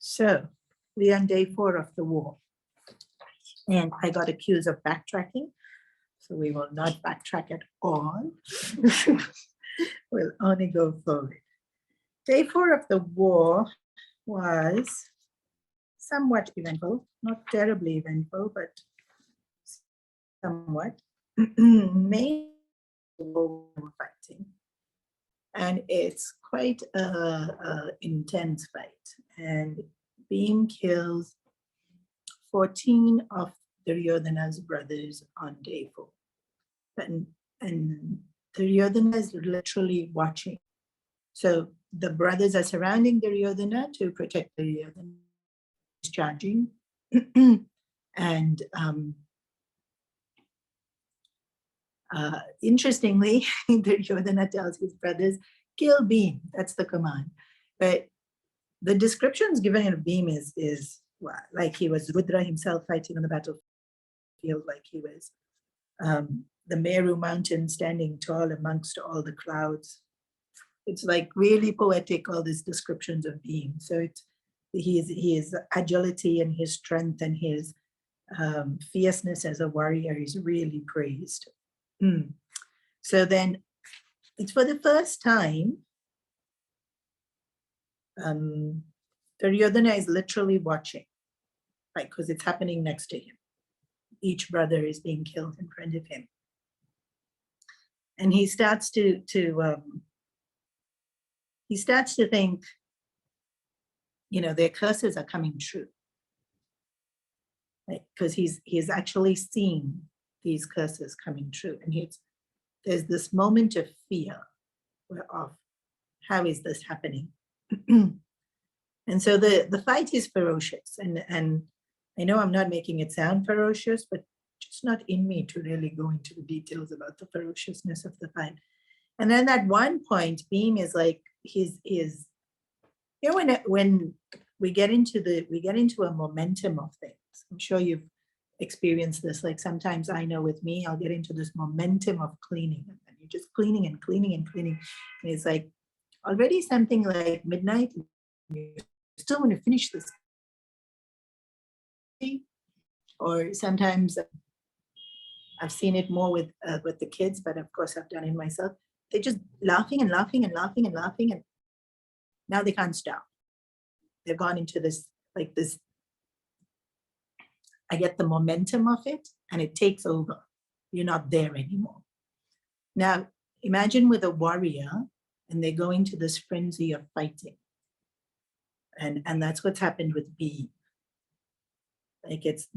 So we're on day 4 of the war. And I got accused of backtracking. So we will not backtrack at all. We'll only go forward. Day 4 of the war was somewhat eventful, not terribly eventful, but somewhat. Mainly fighting. And it's quite a intense fight. And Bhim kills 14 of Duryodhana's brothers on day 4. And Duryodhana is literally watching. So the brothers are surrounding Duryodhana to protect Duryodhana. He's charging. And interestingly, Duryodhana tells his brothers, kill Bhim. That's the command. But the descriptions given in Bhim is well, like he was Rudra himself fighting on the battlefield, like he was the Meru mountain standing tall amongst all the clouds. It's like really poetic, all these descriptions of Bhim. So his agility and his strength and his fierceness as a warrior is really praised. So then it's for the first time, Duryodhana is literally watching, right? Because it's happening next to him. Each brother is being killed in front of him. And he starts to think, you know, their curses are coming true. Because he's actually seeing these curses coming true. And there's this moment of fear of how is this happening? And so the fight is ferocious. And I know I'm not making it sound ferocious, but just not in me to really go into the details about the ferociousness of the fight. And then at one point, Bhim is like, you know, when we get into a momentum of things, I'm sure you've experienced this. Like sometimes I know with me, I'll get into this momentum of cleaning, and you're just cleaning and cleaning and cleaning. And it's like already something like midnight, and you still want to finish this. Or sometimes I've seen it more with the kids, but of course I've done it myself. They're just laughing and laughing and laughing and laughing, and now they can't stop. They've gone into this, like this, I get the momentum of it and it takes over. You're not there anymore. Now, imagine with a warrior and they go into this frenzy of fighting. And that's what's happened with Bhim. Like it's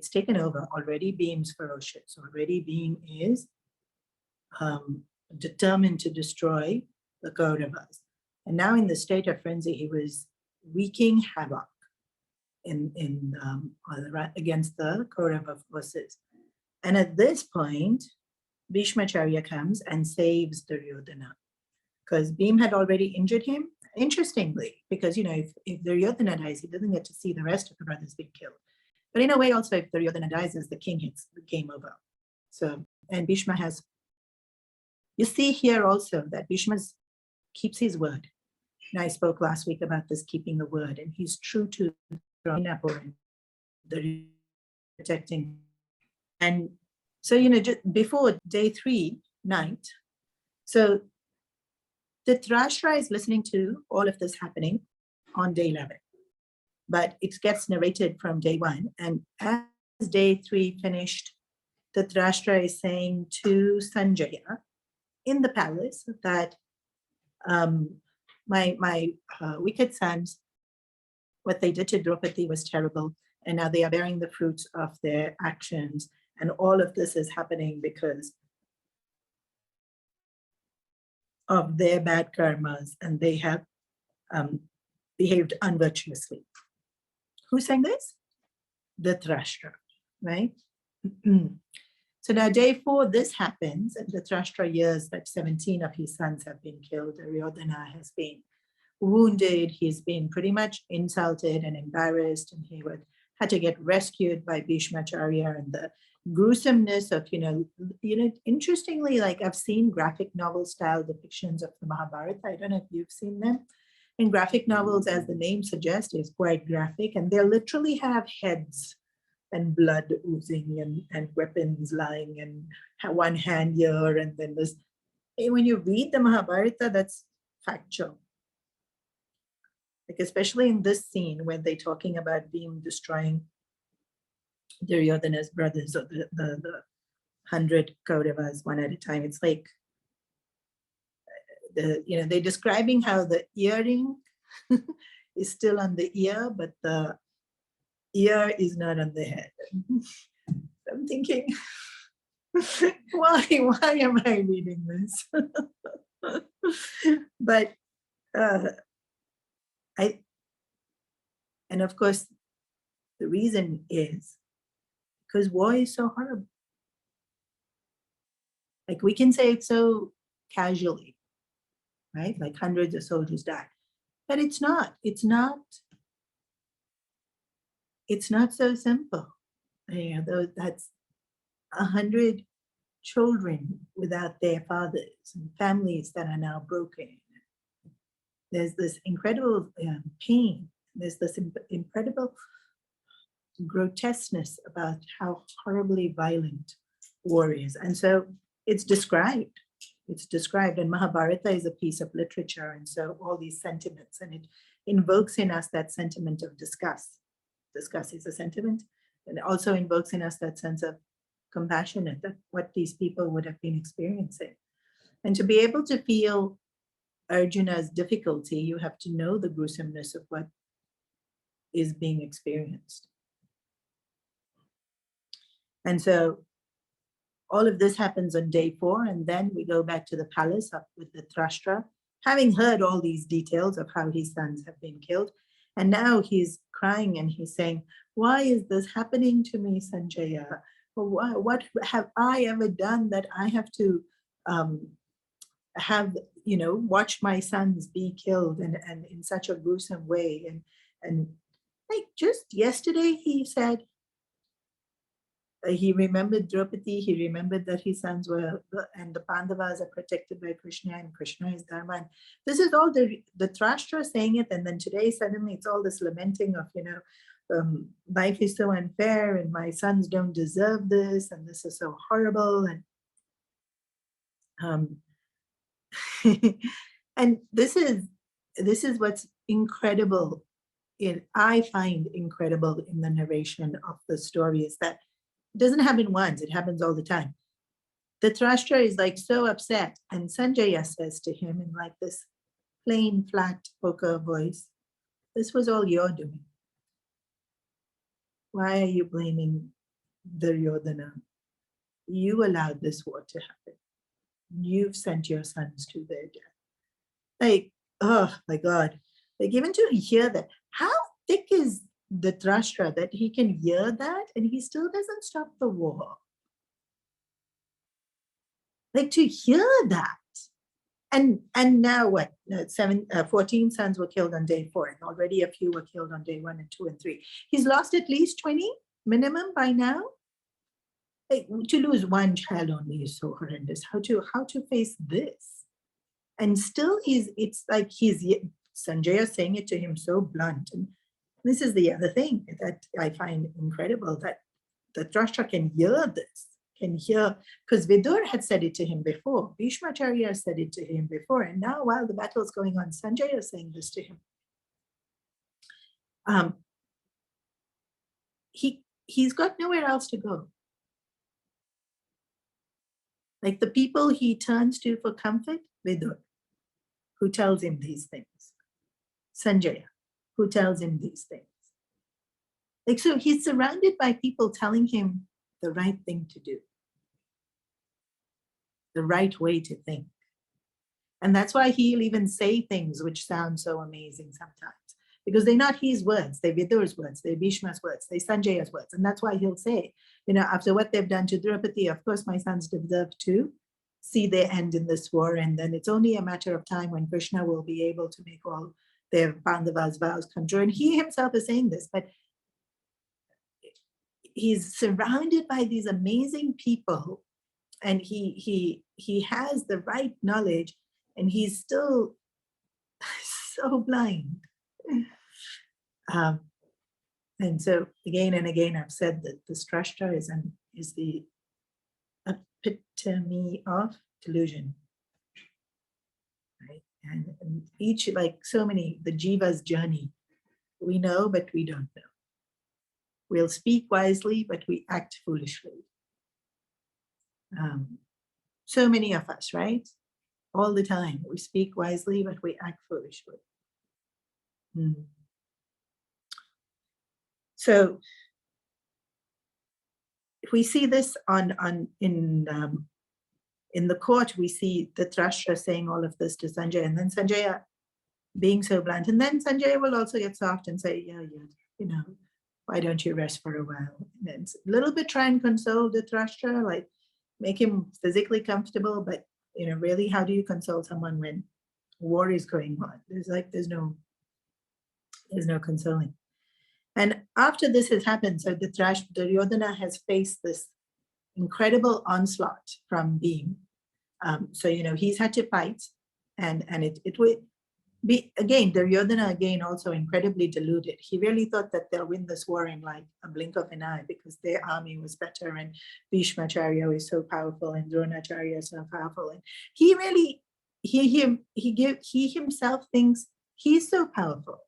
taken over. Already Bhim's ferocious. Already Bhim is determined to destroy the Kauravas. And now in the state of frenzy, he was wreaking havoc against the Kaurava forces. And at this point, Bhishmacharya comes and saves Duryodhana, because Bhim had already injured him. Interestingly, because you know, if Duryodhana dies, he doesn't get to see the rest of the brothers being killed. But in a way, also, if Duryodhana dies, as the king hits, the game over. So, and Bhishma has, you see here also that Bhishma keeps his word. And I spoke last week about this keeping the word, and he's true to the protecting. And so, you know, just before day 3 night, so Dhritrashtra is listening to all of this happening on day 11, but it gets narrated from day 1. And as day 3 finished, Dhritrashtra is saying to Sanjaya in the palace that my wicked sons, what they did to Draupadi was terrible, and now they are bearing the fruits of their actions. And all of this is happening because of their bad karmas, and they have behaved unvirtuously. Who's saying this? Dhritrashtra, right? So now day 4, this happens, and Dhritrashtra hears that 17 of his sons have been killed. Duryodhana has been wounded. He's been pretty much insulted and embarrassed, and he had to get rescued by Bhishmacharya. And the gruesomeness of, you know, interestingly, like I've seen graphic novel style depictions of the Mahabharata. I don't know if you've seen them. And graphic novels, as the name suggests, is quite graphic, and they literally have heads and blood oozing and weapons lying and one hand here and then this. When you read the Mahabharata, that's factual. Like especially in this scene when they're talking about Bhim destroying Duryodhana's brothers, or the 100 Kauravas one at a time. It's like they're describing how the earring is still on the ear, but the ear is not on the head. I'm thinking, why am I reading this? But and of course, the reason is because war is so horrible. Like we can say it so casually, right? Like hundreds of soldiers died, but it's not so simple. That's 100 children without their fathers and families that are now broken. There's this incredible pain. There's this incredible grotesqueness about how horribly violent war is. And so it's described. And Mahabharata is a piece of literature. And so all these sentiments, and it invokes in us that sentiment of disgust. Disgust is a sentiment. And it also invokes in us that sense of compassion at what these people would have been experiencing. And to be able to feel Arjuna's difficulty, you have to know the gruesomeness of what is being experienced. And so all of this happens on day 4, and then we go back to the palace up with the Dhritrashtra, having heard all these details of how his sons have been killed. And now he's crying and he's saying, why is this happening to me, Sanjaya? What have I ever done that I have to watch my sons be killed and in such a gruesome way? And like just yesterday, he said, he remembered Draupadi, he remembered that his sons were, and the Pandavas are protected by Krishna, and Krishna is Dharma. And this is all the Dhritrashtra saying it, and then today suddenly it's all this lamenting of, life is so unfair, and my sons don't deserve this, and this is so horrible. And and this is what's incredible. I find incredible in the narration of the story is that it doesn't happen once, it happens all the time. The Dhritrashtra is like so upset, and Sanjaya says to him in like this plain, flat poker voice, this was all your doing. Why are you blaming Duryodhana? You allowed this war to happen. You've sent your sons to their death. Like, oh my God. Like even to hear that, how thick is the Dhritrashtra that he can hear that and he still doesn't stop the war? Like to hear that. And now what? 14 sons were killed on day 4, and already a few were killed on day 1 and 2 and 3. He's lost at least 20 minimum by now. Like, to lose one child only is so horrendous. How to face this? And still it's like Sanjaya saying it to him so blunt. And this is the other thing that I find incredible, that the Dhritrashtra can hear this, because Vidur had said it to him before, Bhishmacharya said it to him before, and now while the battle is going on, Sanjaya is saying this to him. He's got nowhere else to go. Like the people he turns to for comfort, Vidur, who tells him these things. Sanjaya, who tells him these things. Like, so he's surrounded by people telling him the right thing to do, the right way to think. And that's why he'll even say things which sound so amazing sometimes, because they're not his words, they're Vidur's words, they're Bhishma's words, they're Sanjaya's words. And that's why he'll say, after what they've done to Draupadi, of course my sons deserve to see their end in this war. And then it's only a matter of time when Krishna will be able to make all their Pandavas' vows come true. And he himself is saying this, but he's surrounded by these amazing people, and he has the right knowledge, and he's still so blind. And so again and again, I've said that the Dhritrashtra is the epitome of delusion, right? And each, like so many, the Jiva's journey, we know, but we don't know. We'll speak wisely, but we act foolishly. So many of us, right? All the time, we speak wisely, but we act foolishly. So if we see this in the court, we see the Dhritrashtra saying all of this to Sanjaya, and then Sanjaya being so blunt, and then Sanjaya will also get soft and say, yeah, you know, why don't you rest for a while? And then a little bit try and console the Dhritrashtra, like make him physically comfortable, but you know, really, how do you console someone when war is going on? There's no consoling. And after this has happened, so Duryodhana has faced this incredible onslaught from Bhim. So you know, he's had to fight, and it would be again, Duryodhana again also incredibly deluded. He really thought that they'll win this war in like a blink of an eye because their army was better, and Bhishmacharya is so powerful, and Dronacharya is so powerful, and he really he himself thinks he's so powerful.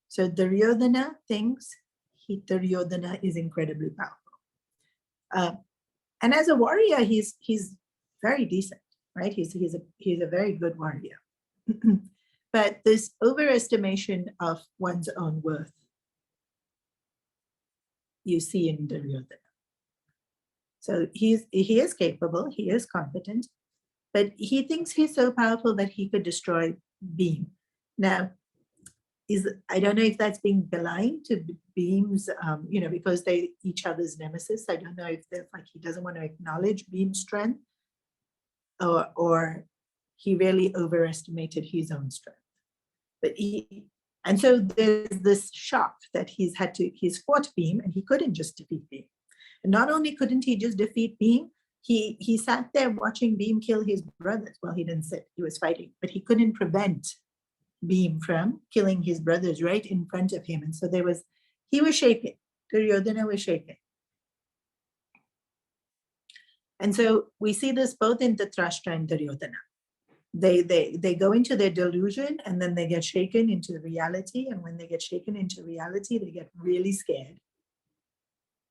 So Duryodhana thinks Duryodhana is incredibly powerful, and as a warrior, he's very decent, right? He's a very good warrior. But this overestimation of one's own worth, you see in Duryodhana. So he is capable, he is competent, but he thinks he's so powerful that he could destroy Bhim. Now, I don't know if that's being blind to Bhim's, you know, because they each other's nemesis. I don't know if that's like he doesn't want to acknowledge Bhim's strength, or he really overestimated his own strength. But and so there's this shock that he's fought Bhim, and he couldn't just defeat Bhim. And not only couldn't he just defeat Bhim, he sat there watching Bhim kill his brothers. Well, he didn't sit, he was fighting, but he couldn't prevent Bhim from killing his brothers right in front of him. And so he was shaken. Duryodhana was shaken. And so we see this both in Dhritrashtra and Duryodhana. They go into their delusion, and then they get shaken into reality. And when they get shaken into reality, they get really scared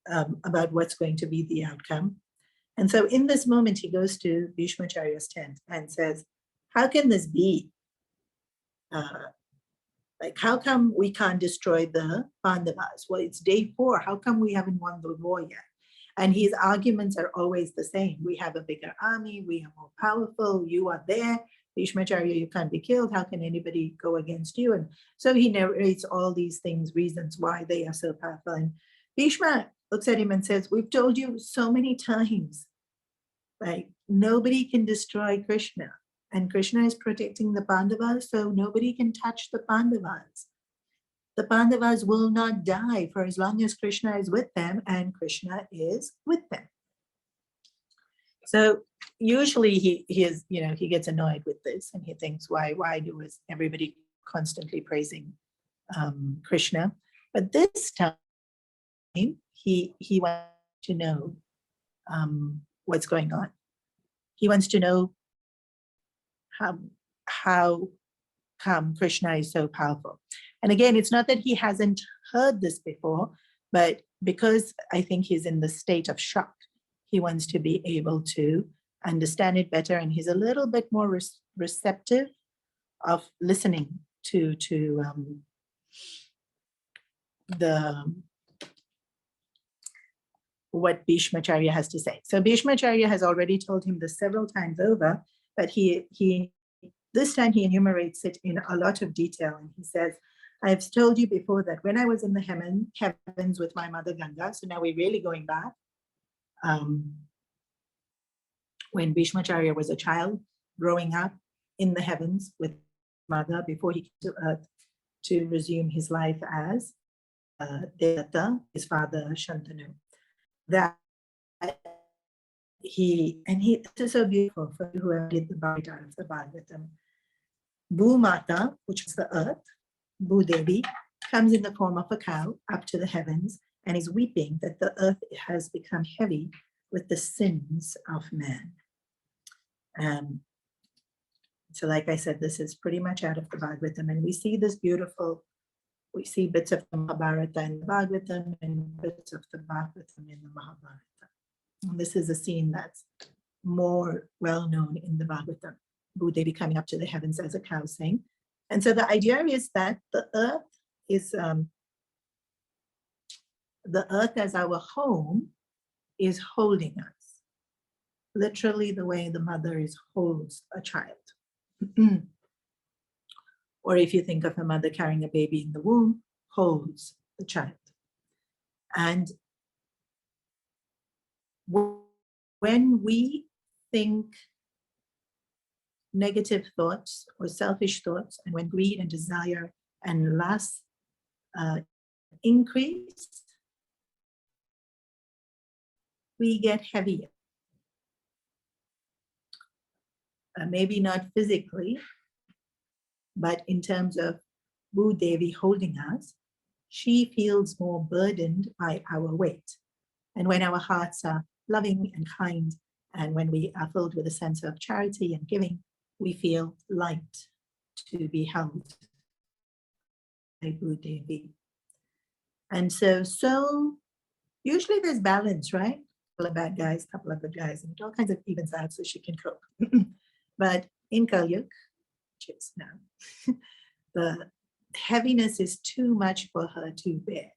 about what's going to be the outcome. And so in this moment, he goes to Bhishmacharya's tent and says, how can this be? Like, how come we can't destroy the Pandavas? Well, it's day 4. How come we haven't won the war yet? And his arguments are always the same. We have a bigger army. We are more powerful. You are there. Bhishmacharya, you can't be killed. How can anybody go against you? And so he narrates all these things, reasons why they are so powerful. And Bhishma looks at him and says, we've told you so many times, like, nobody can destroy Krishna. And Krishna is protecting the Pandavas, so nobody can touch the Pandavas. The Pandavas will not die for as long as Krishna is with them, and Krishna is with them. So usually he gets annoyed with this, and he thinks, why is everybody constantly praising Krishna? But this time he wants to know what's going on. He wants to know how come Krishna is so powerful. And again, it's not that he hasn't heard this before, but because I think he's in the state of shock, he wants to be able to understand it better, and he's a little bit more receptive of listening to what Bhishmacharya has to say. So Bhishmacharya has already told him this several times over, but he this time he enumerates it in a lot of detail, and he says, I've told you before that when I was in the heavens with my mother Ganga, so now we're really going back, when Bhishmacharya was a child growing up in the heavens with mother before he came to earth to resume his life as Devata, his father Shantanu. That this is so beautiful for whoever did the Bhagavatam. Bhumata, which is the earth, Bhudevi, comes in the form of a cow up to the heavens and is weeping that the earth has become heavy with the sins of man. So like I said, this is pretty much out of the Bhagavatam, and we see this beautiful, we see bits of the Mahabharata in the Bhagavatam and bits of the Bhagavatam in the Mahabharata. And this is a scene that's more well known in the Bhagavatam, Bhudevi coming up to the heavens as a cow saying. And so the idea is that the earth is, the earth as our home is holding us, literally the way the mother holds a child. Or if you think of a mother carrying a baby in the womb, holds the child. And when we think negative thoughts or selfish thoughts, and when greed and desire and lust increase, we get heavier. Maybe not physically, but in terms of Bhudevi holding us, she feels more burdened by our weight. And when our hearts are loving and kind, and when we are filled with a sense of charity and giving, we feel light to be held by Bhudevi. And so usually there's balance, right? A couple of bad guys, a couple of good guys, and all kinds of evens out so she can cook. But in Kali Yuga, which is now, the heaviness is too much for her to bear.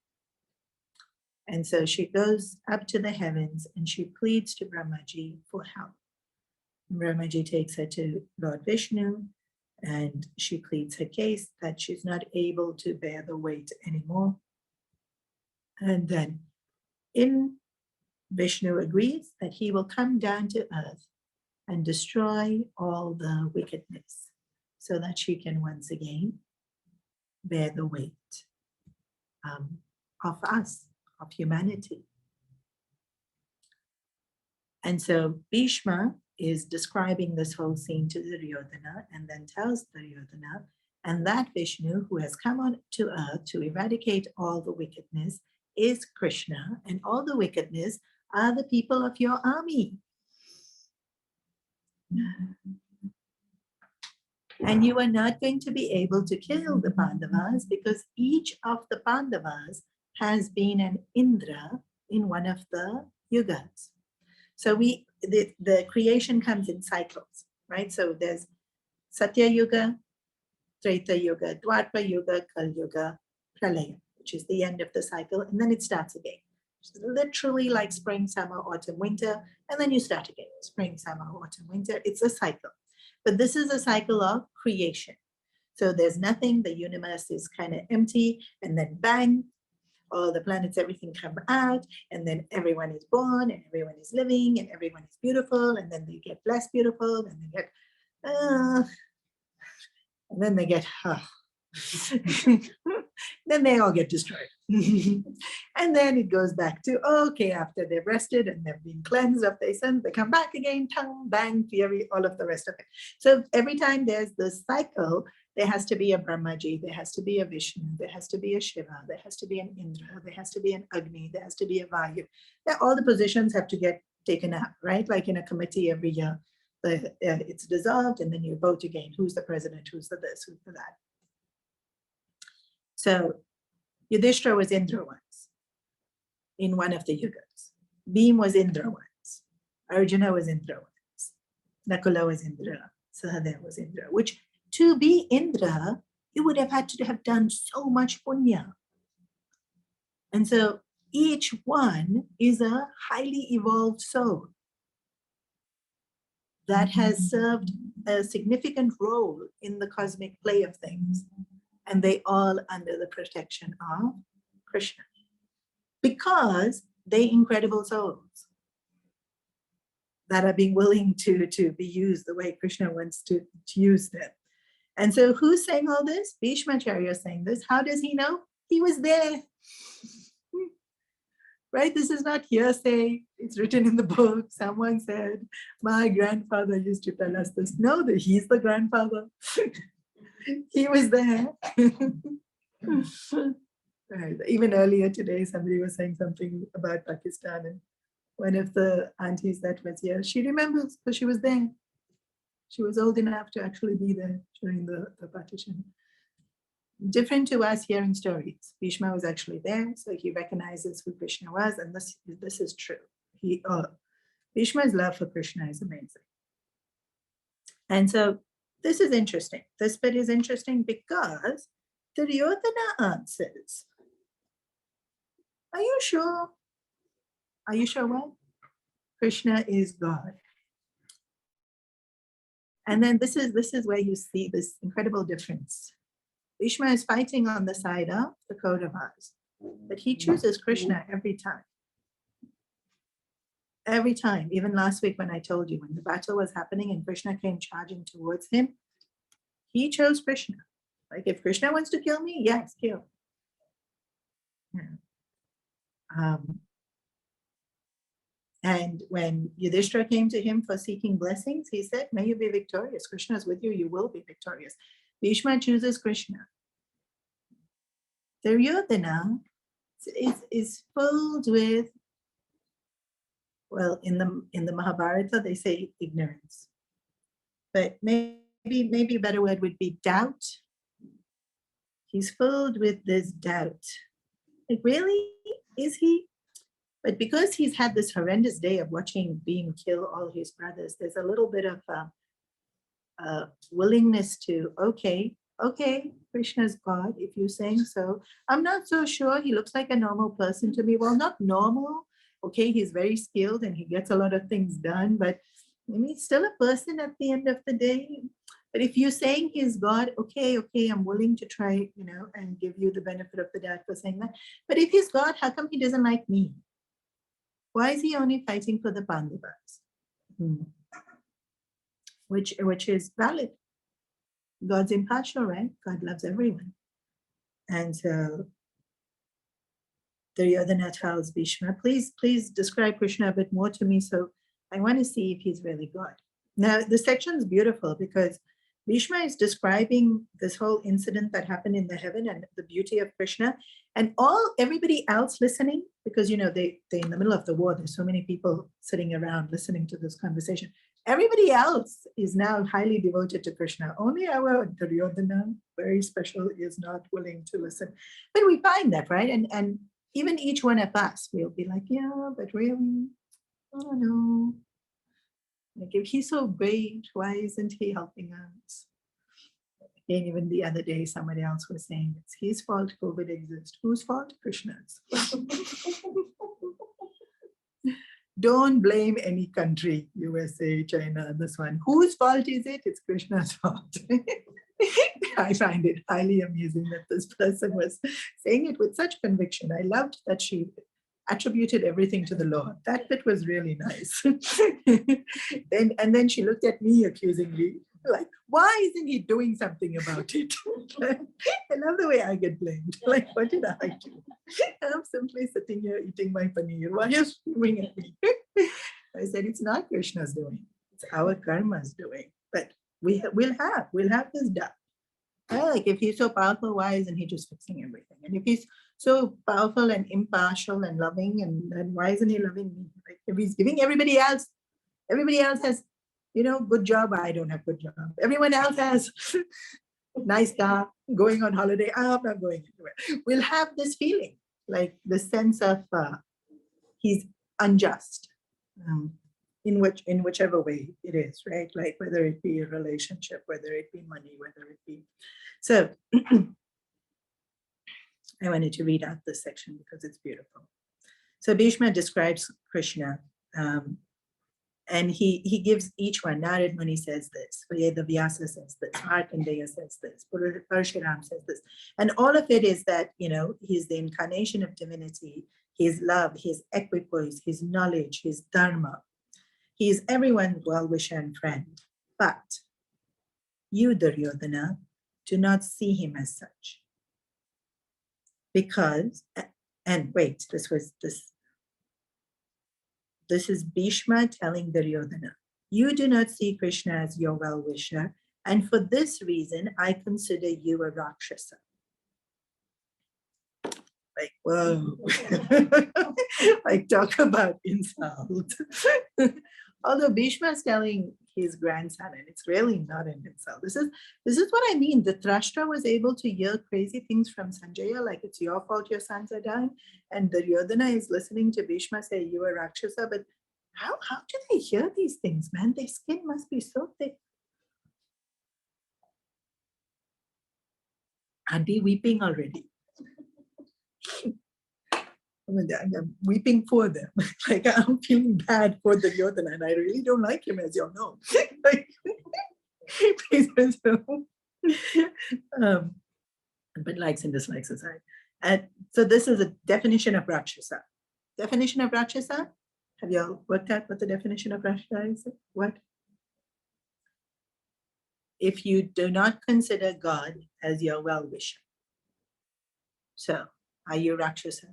And so she goes up to the heavens and she pleads to Brahmaji for help. Brahmaji takes her to Lord Vishnu and she pleads her case that she's not able to bear the weight anymore. And then Vishnu agrees that he will come down to earth and destroy all the wickedness so that she can once again bear the weight of us, of humanity. And so Bhishma is describing this whole scene to Duryodhana and then tells Duryodhana, and that Vishnu who has come on to earth to eradicate all the wickedness is Krishna, and all the wickedness are the people of your army. And you are not going to be able to kill the Pandavas because each of the Pandavas has been an Indra in one of the yugas. So the creation comes in cycles, right? So there's Satya Yuga, Treta Yuga, Dwapara Yuga, Kali Yuga, Pralaya, which is the end of the cycle, and then it starts again. It's literally like spring, summer, autumn, winter, and then you start again. Spring, summer, autumn, winter. It's a cycle. But this is a cycle of creation. So there's nothing, the universe is kind of empty, and then bang, all the planets, everything come out, and then everyone is born, and everyone is living, and everyone is beautiful, and then they get less beautiful, and they get, and then they get, then they all get destroyed. And then it goes back to, okay, after they've rested and they've been cleansed of their sins, they come back again, tongue, bang, fury, all of the rest of it. So every time there's this cycle, there has to be a Brahmaji, there has to be a Vishnu, there has to be a Shiva, there has to be an Indra, there has to be an Agni, there has to be a Vayu. All the positions have to get taken up, right? Like in a committee every year, it's dissolved and then you vote again. Who's the president? Who's the this? Who's the that? So Yudhishthira was Indra once in one of the yugas. Bhim was Indra once. Arjuna was Indra once. Nakula was Indra. Sahadeva was Indra. Which to be Indra, you would have had to have done so much punya. And so each one is a highly evolved soul that has served a significant role in the cosmic play of things. And they all under the protection of Krishna. Because they incredible souls that are being willing to be used the way Krishna wants to use them. And so who's saying all this? Bhishmacharya is saying this. How does he know? He was there. Right? This is not hearsay. It's written in the book. Someone said, my grandfather used to tell us this. No, he's the grandfather. He was there. Right. Even earlier today, somebody was saying something about Pakistan, and one of the aunties that was here, she remembers because she was there. She was old enough to actually be there during the partition. Different to us hearing stories. Bhishma was actually there, so he recognizes who Krishna was, and this is true. Bhishma's love for Krishna is amazing. And so this is interesting. This bit is interesting because Duryodhana answers, are you sure? Are you sure what? Krishna is God. And then this is where you see this incredible difference. Bhishma is fighting on the side of the Kauravas, but he chooses Krishna every time. Every time, even last week when I told you, when the battle was happening and Krishna came charging towards him, he chose Krishna. Like, if Krishna wants to kill me, yes, kill. Yeah. And when Yudhishthira came to him for seeking blessings, he said, may you be victorious. Krishna is with you, you will be victorious. Bhishma chooses Krishna. Duryodhana is filled with, well, in the Mahabharata, they say ignorance. But maybe a better word would be doubt. He's filled with this doubt. Like, really? Is he? But because he's had this horrendous day of watching Bhim kill all his brothers, there's a little bit of willingness to, okay, Krishna's God, if you're saying so. I'm not so sure. He looks like a normal person to me. Well, not normal. Okay, he's very skilled and he gets a lot of things done, but I mean, he's still a person at the end of the day. But if you're saying he's God, okay, I'm willing to try, and give you the benefit of the doubt for saying that. But if he's God, how come he doesn't like me? Why is he only fighting for the Pandavas? Which is valid. God's impartial, right? God loves everyone. And so Duryodhana tells Bhishma, please describe Krishna a bit more to me. So I want to see if he's really God. Now, the section is beautiful because Bhishma is describing this whole incident that happened in the heaven and the beauty of Krishna, and everybody else listening, because they're in the middle of the war. There's so many people sitting around listening to this conversation. Everybody else is now highly devoted to Krishna. Only our Duryodhana, very special, is not willing to listen. But we find that, right? And even each one of us will be like, yeah, but really, oh no. Like, if he's so great, why isn't he helping us? Again, even the other day, somebody else was saying it's his fault COVID exists. Whose fault? Krishna's. Don't blame any country, USA, China, this one. Whose fault is it? It's Krishna's fault. I find it highly amusing that this person was saying it with such conviction. I loved that she attributed everything to the Lord. That bit was really nice. And then she looked at me accusingly, like, why isn't he doing something about it? I love the way I get blamed. Like, what did I do? I'm simply sitting here eating my paneer. Why are you screaming at me? I said, it's not Krishna's doing. It's our karma's doing. But we'll have this done. Like, if he's so powerful, why isn't he just fixing everything? And if he's so powerful and impartial and loving, and why isn't he loving me? Like, if he's giving everybody else has, good job, I don't have good job. Everyone else has nice car, going on holiday, I'm not going anywhere. We'll have this feeling, like the sense of he's unjust, in whichever way it is, right? Like, whether it be a relationship, whether it be money, whether it be. So I wanted to read out this section because it's beautiful. So Bhishma describes Krishna, and he gives each one. Narad Muni says this, the Vyasa says this, Markandeya says this, Parshuram says this, and all of it is that he's the incarnation of divinity, his love, his equipoise, his knowledge, his dharma. He is everyone's well-wisher and friend. But you, Duryodhana, do not see him as such. Because, and wait, this is Bhishma telling Duryodhana, you do not see Krishna as your well-wisher And for this reason, I consider you a Rakshasa. Like, whoa. Like, talk about insult. Although Bhishma is telling his grandson, and it's really not an insult. This is what I mean. Dhritrashtra was able to hear crazy things from Sanjaya, like it's your fault your sons are dying. And Duryodhana is listening to Bhishma say, you are Rakshasa. But how do they hear these things, man? Their skin must be so thick. I'd be weeping already. I'm weeping for them. Like, I'm feeling bad for Duryodhana, and I really don't like him, as you all know. Like, but likes and dislikes aside. And so this is a definition of Rakshasa. Definition of Rakshasa? Have you all worked out what the definition of Rakshasa is? What? If you do not consider God as your well-wisher. So, are you Rakshasa?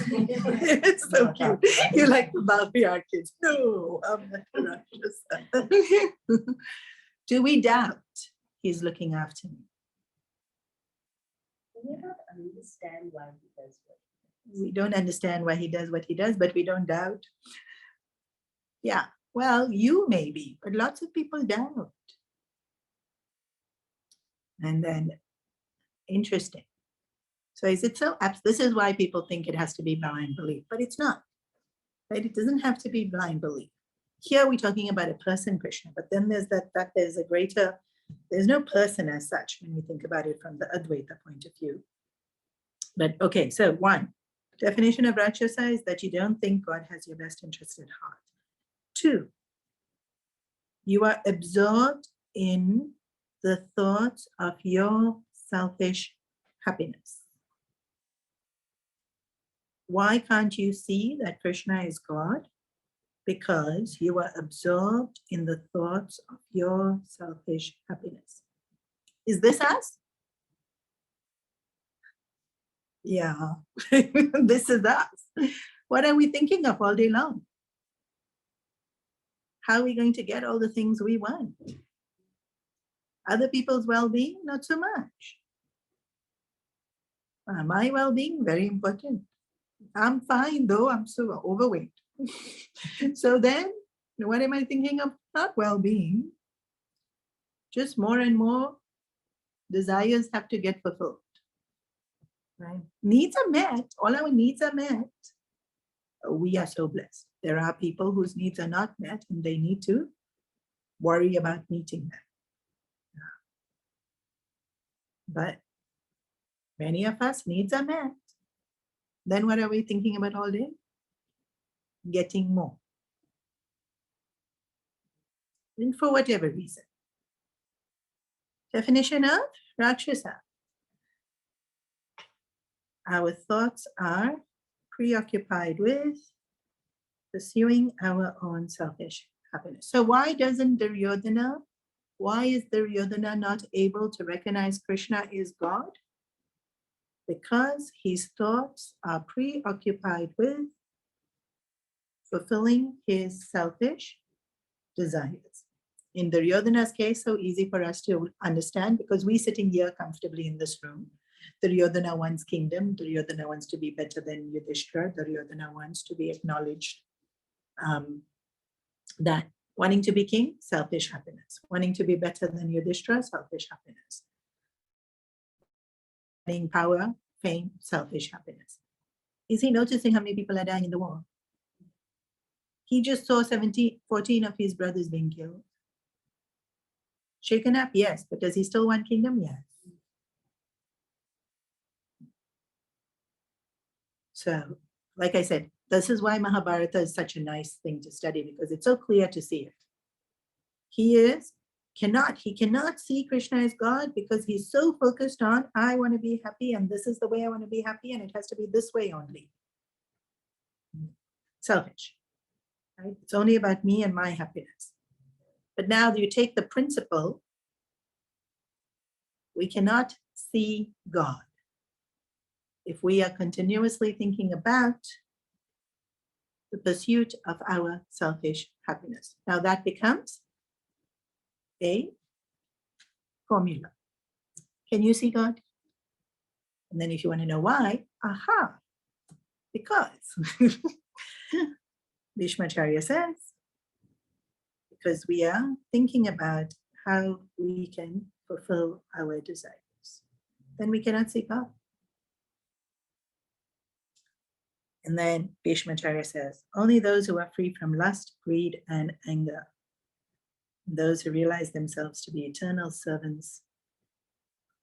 It's so cute. You like the Bhaviyar kids. No, I'm not a Rakshasa. Do we doubt he's looking after me? We don't understand why he does what he does. We don't understand why he does what he does, but we don't doubt. Yeah, well, you maybe, but lots of people doubt. And then, interesting. So is it so? This is why people think it has to be blind belief, but it's not. Right? It doesn't have to be blind belief. Here we're talking about a person, Krishna, but then there's there's a greater, there's no person as such when we think about it from the Advaita point of view. But okay, so one, definition of Rakshasa is that you don't think God has your best interest at heart. Two, you are absorbed in the thoughts of your selfish happiness. Why can't you see that Krishna is God? Because you are absorbed in the thoughts of your selfish happiness. Is this us? Yeah, this is us. What are we thinking of all day long? How are we going to get all the things we want? Other people's well-being, not so much. My well-being, very important. I'm fine though, I'm so overweight. So then, what am I thinking of? Not well-being. Just more and more desires have to get fulfilled. Right? Needs are met, all our needs are met. We are so blessed. There are people whose needs are not met and they need to worry about meeting them. But many of us needs are met. Then what are we thinking about all day? Getting more. And for whatever reason. Definition of Rakshasa. Our thoughts are preoccupied with pursuing our own selfish happiness. So why is Duryodhana not able to recognize Krishna is God? Because his thoughts are preoccupied with fulfilling his selfish desires. In Duryodhana's case, so easy for us to understand because we're sitting here comfortably in this room. Duryodhana wants kingdom. Duryodhana wants to be better than Yudhishthira. Duryodhana wants to be acknowledged. That wanting to be king, selfish happiness. Wanting to be better than Yudhishthira, selfish happiness. Wanting power, fame, selfish happiness. Is he noticing how many people are dying in the war? He just saw 14 of his brothers being killed. Shaken up, yes, but does he still want kingdom? Yes. So, like I said, this is why Mahabharata is such a nice thing to study because it's so clear to see it. He cannot see Krishna as God because he's so focused on, I want to be happy and this is the way I want to be happy and it has to be this way only. Selfish. Right? It's only about me and my happiness. But now you take the principle, we cannot see God if we are continuously thinking about the pursuit of our selfish happiness. Now that becomes a formula. Can you see God? And then if you want to know why, aha, because Bhishmacharya says, because we are thinking about how we can fulfill our desires, then we cannot see God. And then Bhishmacharya says, only those who are free from lust, greed, and anger, those who realize themselves to be eternal servants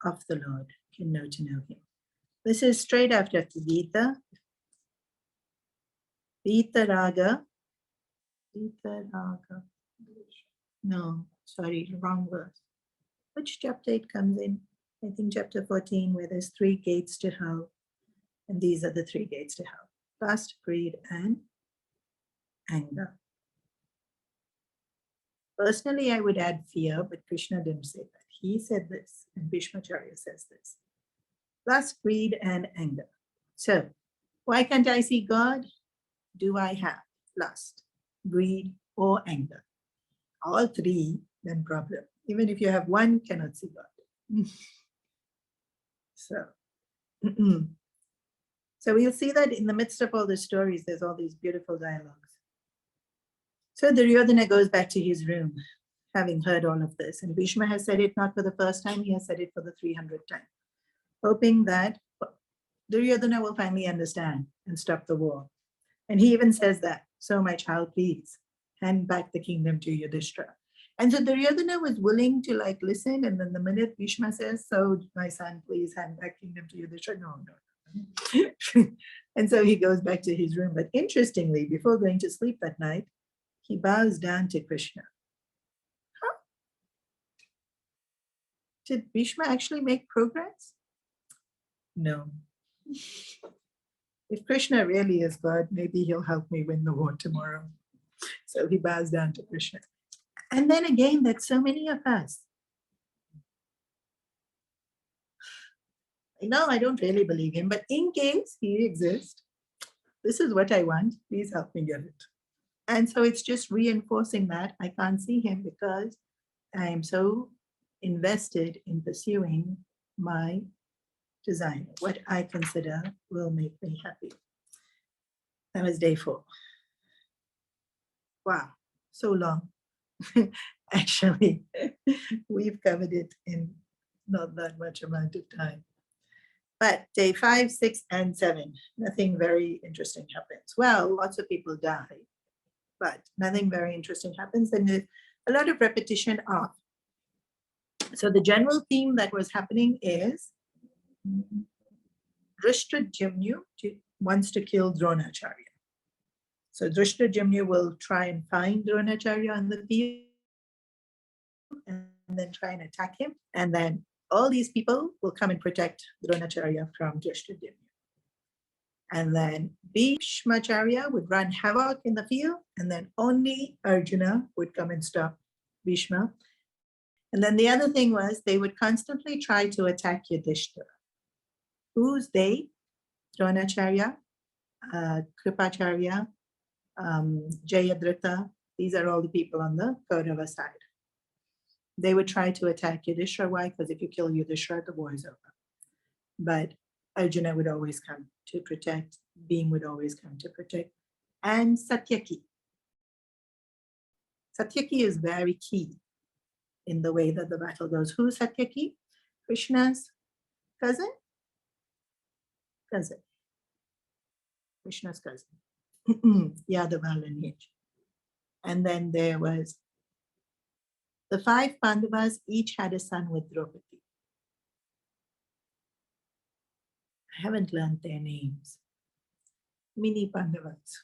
of the Lord, can know to know him. This is straight after Gita. Dhritrashtra. No, sorry, wrong verse. Which chapter it comes in? I think chapter 14, where there's 3 gates to hell. And these are the 3 gates to hell: lust, greed, and anger. Personally, I would add fear, but Krishna didn't say that. He said this, and Bhishmacharya says this: lust, greed, and anger. So, why can't I see God? Do I have lust, greed, or anger? All 3, then problem. Even if you have 1, cannot see God. So, so we'll see that in the midst of all the stories, there's all these beautiful dialogues. So Duryodhana goes back to his room, having heard all of this. And Bhishma has said it not for the first time, he has said it for the 300th time, hoping that Duryodhana will finally understand and stop the war. And he even says that, so my child, please, hand back the kingdom to Yudhishthira. And so Duryodhana was willing to listen, and then the minute Bhishma says, so my son, please hand back kingdom to Yudhishthira, no. And so he goes back to his room. But interestingly, before going to sleep that night, he bows down to Krishna. Huh? Did Bhishma actually make progress? No. If Krishna really is God, maybe he'll help me win the war tomorrow. So he bows down to Krishna. And then again, that's so many of us. No, I don't really believe him, but in case he exists, this is what I want. Please help me get it. And so it's just reinforcing that I can't see him because I am so invested in pursuing my desire, what I consider will make me happy. That was day 4. Wow, so long. Actually, we've covered it in not that much amount of time. But day 5, 6, and 7, nothing very interesting happens. Well, lots of people die, but nothing very interesting happens. And there's a lot of repetition of. So the general theme that was happening is Dhritrashtra wants to kill Dronacharya. So Dhritrashtra will try and find Dronacharya on the field and then try and attack him. And then all these people will come and protect Dronacharya from Dhritrashtra. And then Bhishmacharya would run havoc in the field, and then only Arjuna would come and stop Bhishma. And then the other thing was they would constantly try to attack Yudhishthira. Who's they? Dronacharya, Kripacharya, Jayadratha. These are all the people on the Kaurava side. They would try to attack Yudhishthira. Why? Because if you kill Yudhishthira, the war is over. But Arjuna would always come to protect. Bhim would always come to protect. And Satyaki. Satyaki is very key in the way that the battle goes. Who's Satyaki? Krishna's cousin? Cousin. Krishna's cousin. Yadava lineage. And then there was the 5 Pandavas, each had a son with Draupadi. I haven't learned their names. Mini Pandavas.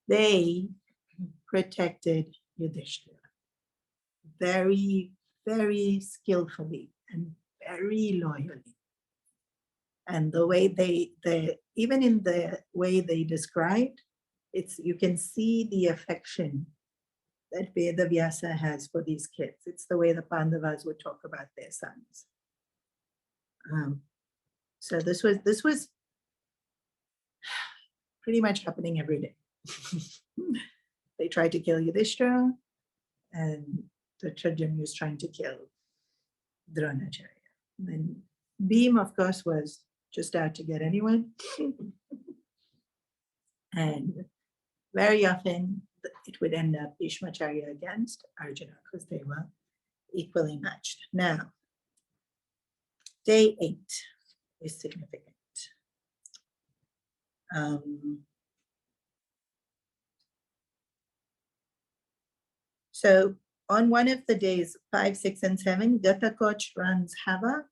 They protected Yudhishthira very, very skillfully and very loyally. And the way they even in the way they described, you can see the affection that Vedavyasa has for these kids. It's the way the Pandavas would talk about their sons. So this was pretty much happening every day. They tried to kill Yudhishthira. and Dhritrashtra was trying to kill Dronacharya. And Bhim, of course, was just out to get anyone. And very often it would end up Bhishmacharya against Arjuna because they were equally matched. Now, day 8 is significant. So on one of the days, 5, 6, and 7, Gatakoch runs havoc.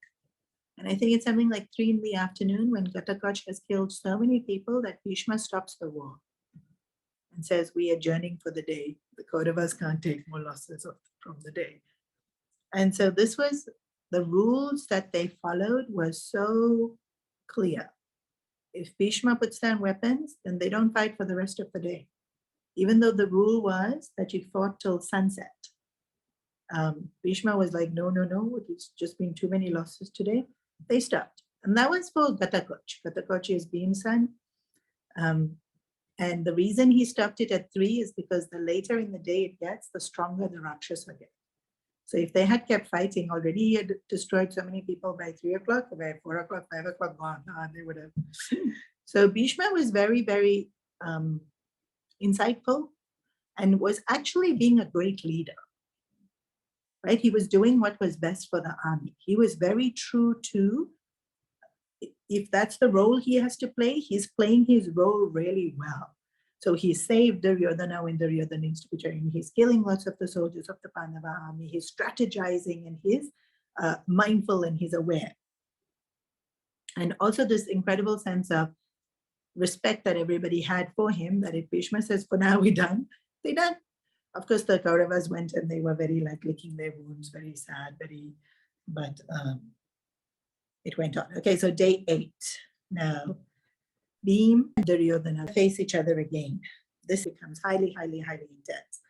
And I think it's something like 3 in the afternoon when Gatakoch has killed so many people that Bhishma stops the war and says, we are adjourning for the day. The Kauravas can't take more losses from the day. And so this was, the rules that they followed was so clear. If Bhishma puts down weapons, then they don't fight for the rest of the day. Even though the rule was that you fought till sunset. Bhishma was like, no, it's just been too many losses today. They stopped. And that was for Gatakoch. Gatakoch is Bhim's son. And the reason he stopped it at 3 is because the later in the day it gets, the stronger the Rakshasa gets. So if they had kept fighting, already he had destroyed so many people by 3 o'clock, by 4 o'clock, 5 o'clock gone. They would have. So Bhishma was very, very insightful and was actually being a great leader. Right? He was doing what was best for the army. He was very true to, if that's the role he has to play, he's playing his role really well. So he saved Duryodhana when Duryodhana needs to be trained. He's killing lots of the soldiers of the Pandava army. He's strategizing and he's mindful and he's aware. And also this incredible sense of respect that everybody had for him, that if Bhishma says, for now we're done, they're done. Of course, the Kauravas went and they were very like licking their wounds, very sad, but it went on. Okay, so day 8. Now, Bhim and Duryodhana face each other again. This becomes highly, highly, highly intense.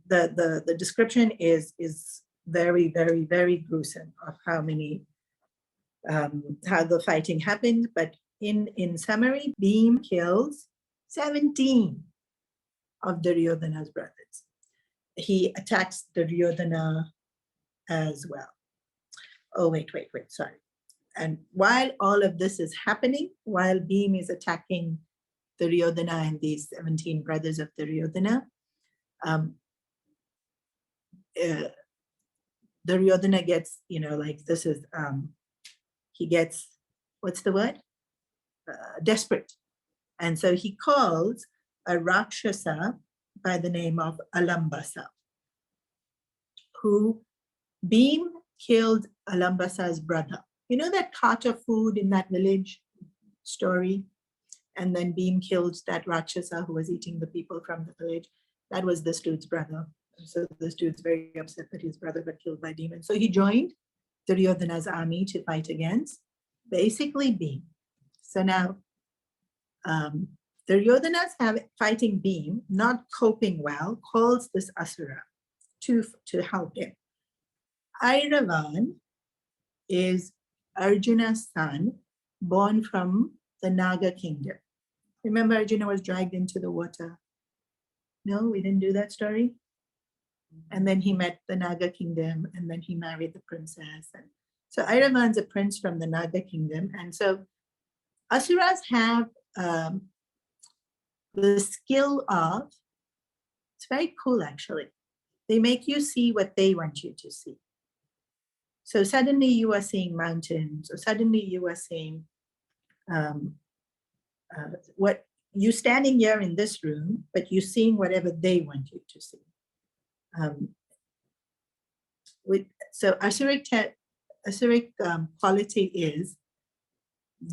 The description is very, very, very gruesome of how the fighting happened. But in summary, Bhim kills 17 of Duryodhana's brothers. He attacks Duryodhana as well. Oh, wait, sorry. And while all of this is happening, while Bhim is attacking Duryodhana and these 17 brothers of Duryodhana, Duryodhana gets, he gets, what's the word? Desperate. And so he calls a Rakshasa by the name of Alambasa, who Bhim killed Alambasa's brother. You know that cart of food in that village story? And then Bhim killed that Rakshasa who was eating the people from the village. That was this dude's brother. So this dude's very upset that his brother got killed by demons. So he joined Duryodhana's army to fight against basically Bhim. So now Duryodhana's fighting Bhim, not coping well, calls this Asura to help him. Airavan is Arjuna's son, born from the Naga kingdom. Remember Arjuna was dragged into the water? No, we didn't do that story? And then he met the Naga kingdom and then he married the princess. And so Airavan's a prince from the Naga kingdom. And so Asuras have the skill of, it's very cool actually. They make you see what they want you to see. So suddenly you are seeing mountains, or suddenly you are seeing what you're standing here in this room, but you're seeing whatever they want you to see. So Asuric quality is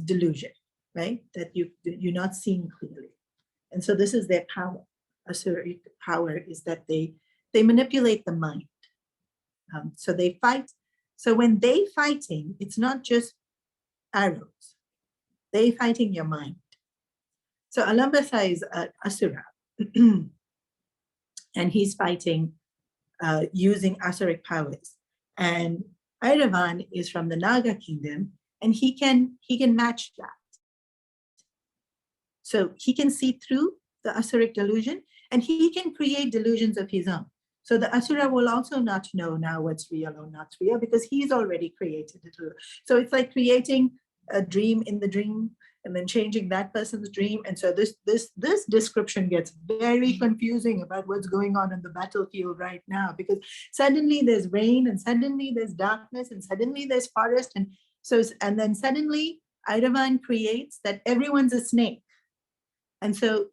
delusion, right? That you're not seeing clearly. And so this is their power. Asuric power is that they manipulate the mind. So they fight. So when they fighting, it's not just arrows. They fighting your mind. So Alambasa is Asura. And he's fighting using Asuric powers. And Airavan is from the Naga kingdom, and he can match that. So he can see through the Asuric delusion, and he can create delusions of his own. So the Asura will also not know now what's real or not real because he's already created it. So it's like creating a dream in the dream and then changing that person's dream. And so this description gets very confusing about what's going on in the battlefield right now, because suddenly there's rain and suddenly there's darkness and suddenly there's forest. And then suddenly Airavan creates that everyone's a snake. And so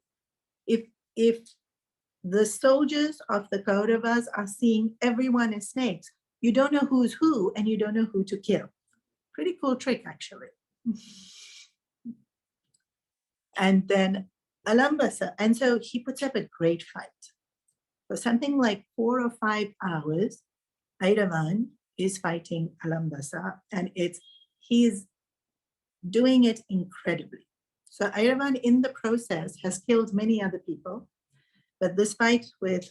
if the soldiers of the Kauravas are seeing everyone as snakes, you don't know who's who and you don't know who to kill. Pretty cool trick, actually. And then Alambasa, and so he puts up a great fight. For something like 4 or 5 hours, Airavan is fighting Alambasa, and he's doing it incredibly. So Airavan in the process has killed many other people, but this fight with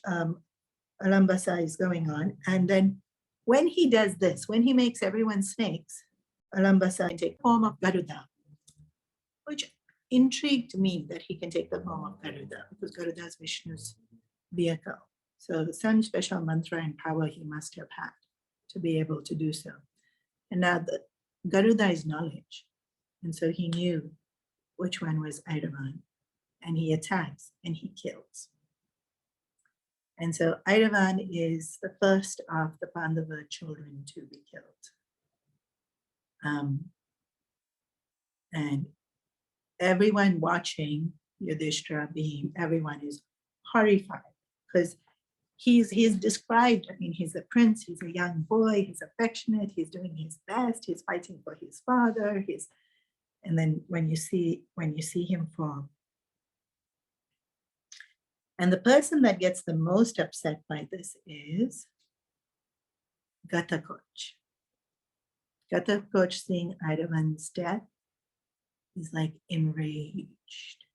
Alambasa is going on. And then when he does this, when he makes everyone snakes, Alambasa can take the form of Garuda, which intrigued me that he can take the form of Garuda, because Garuda is Vishnu's vehicle. So some special mantra and power he must have had to be able to do so. And now the Garuda is knowledge. And so he knew which one was Airavan. And he attacks and he kills. And so Airavan is the first of the Pandava children to be killed. And everyone watching Yudhishthira being, everyone is horrified because he's described, I mean, he's a prince, he's a young boy, he's affectionate, he's doing his best, he's fighting for his father, and then when you see him fall. And the person that gets the most upset by this is Ghatakoch. Ghatakoch, seeing Airavan's death, is like enraged.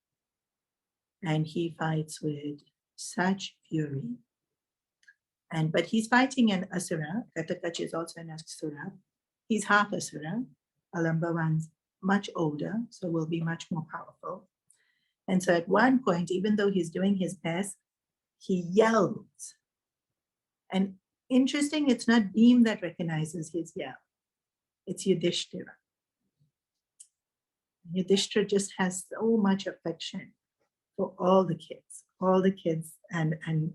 And he fights with such fury. But he's fighting an Asura. Ghatakoch is also an Asura. He's half Asura. Alambavan's much older, so will be much more powerful. And so at one point, even though he's doing his best, he yells. And interesting, it's not Bhim that recognizes his yell. It's Yudhishthira. Yudhishthira just has so much affection for all the kids and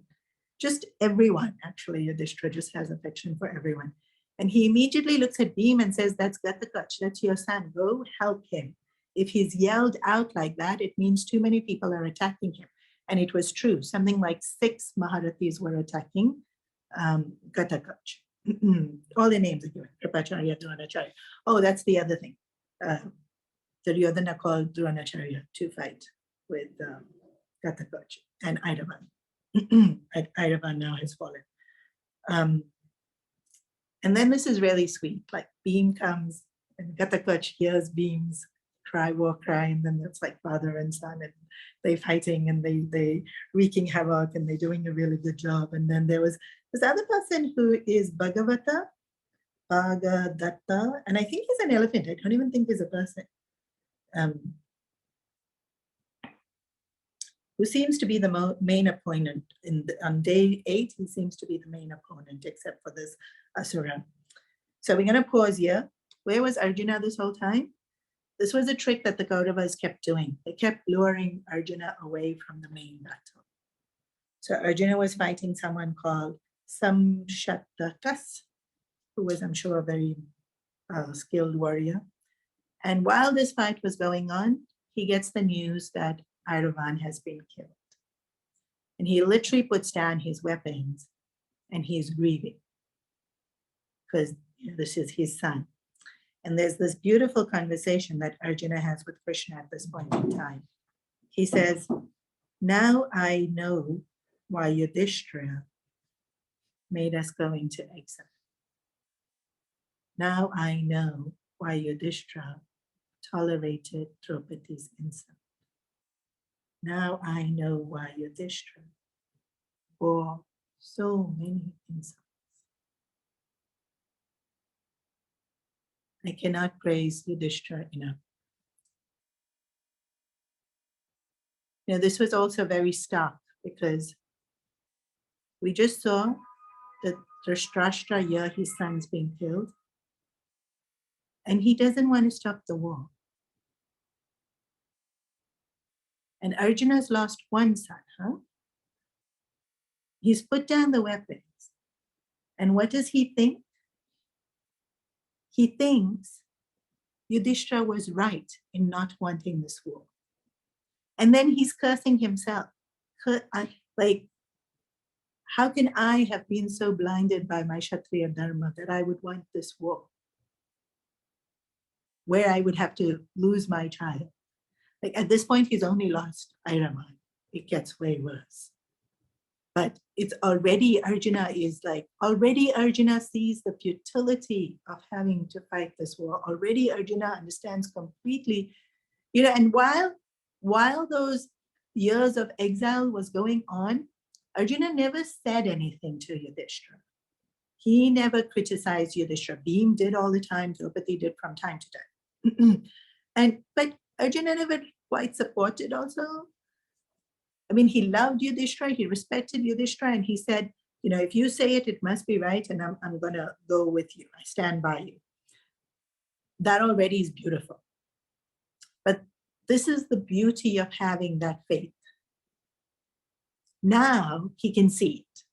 just everyone. Actually, Yudhishthira just has affection for everyone. And he immediately looks at Bhim and says, that's Ghatakoch, that's your son, go help him. If he's yelled out like that, it means too many people are attacking him. And it was true. Something like 6 Maharathis were attacking Ghatakoch. All their names are given. Kripacharya, Dronacharya. Oh, that's the other thing. Duryodhana called Dronacharya to fight with Ghatakoch and Airavan. Airavan now has fallen. And then this is really sweet. Like Bhim comes and Ghatakoch hears Bhim's war cry, and then it's like father and son, and they fighting and they wreaking havoc and they're doing a really good job. And then there was this other person who is Bhagavata, Bhagadatta, and I think he's an elephant. I don't even think he's a person. Who seems to be the main opponent. On day 8, he seems to be the main opponent, except for this Asura. So we're going to pause here. Where was Arjuna this whole time? This was a trick that the Kauravas kept doing. They kept luring Arjuna away from the main battle. So Arjuna was fighting someone called Samshatakas, who was, I'm sure, a very skilled warrior. And while this fight was going on, he gets the news that Airavan has been killed. And he literally puts down his weapons and he's grieving because this is his son. And there's this beautiful conversation that Arjuna has with Krishna at this point in time. He says, now I know why Yudhishthira made us go into exile. Now I know why Yudhishthira tolerated Draupadi's insult. Now I know why Yudhishthira bore so many insults. I cannot praise Yudhishthira enough. This was also very stark because We just saw that Dhritrashtra hear his sons being killed, and he doesn't want to stop the war. And Arjuna's lost one son, huh? He's put down the weapons. And what does he think? He thinks Yudhishthira was right in not wanting this war. And then he's cursing himself. Like, how can I have been so blinded by my Kshatriya dharma that I would want this war, where I would have to lose my child? Like, at this point, he's only lost Iraman. It gets way worse. But it's already, Arjuna sees the futility of having to fight this war. Already Arjuna understands completely, and while those years of exile was going on, Arjuna never said anything to Yudhishthira. He never criticized Yudhishthira. Bhim did all the time, Draupadi did from time to time. But Arjuna never quite supported also. I mean, he loved Yudhishthira, he respected Yudhishthira, and he said, if you say it, it must be right, and I'm going to go with you. I stand by you. That already is beautiful. But this is the beauty of having that faith. Now he can see it.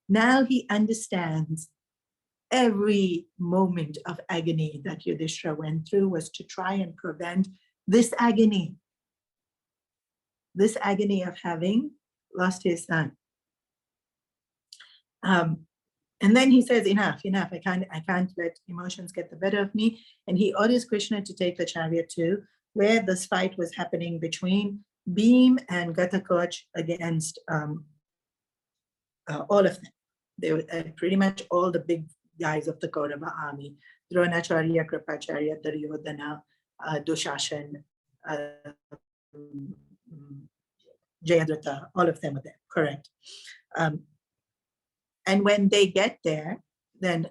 Now he understands every moment of agony that Yudhishthira went through was to try and prevent this agony of having lost his son. And then he says, enough, I can't let emotions get the better of me. And he orders Krishna to take the chariot to where this fight was happening between Bhim and Gatakoch against all of them. They were pretty much all the big guys of the Kaurava army. Dronacharya, Kripacharya, Duryodhana, Dushashan, Jayadratha, all of them are there, correct. And when they get there, then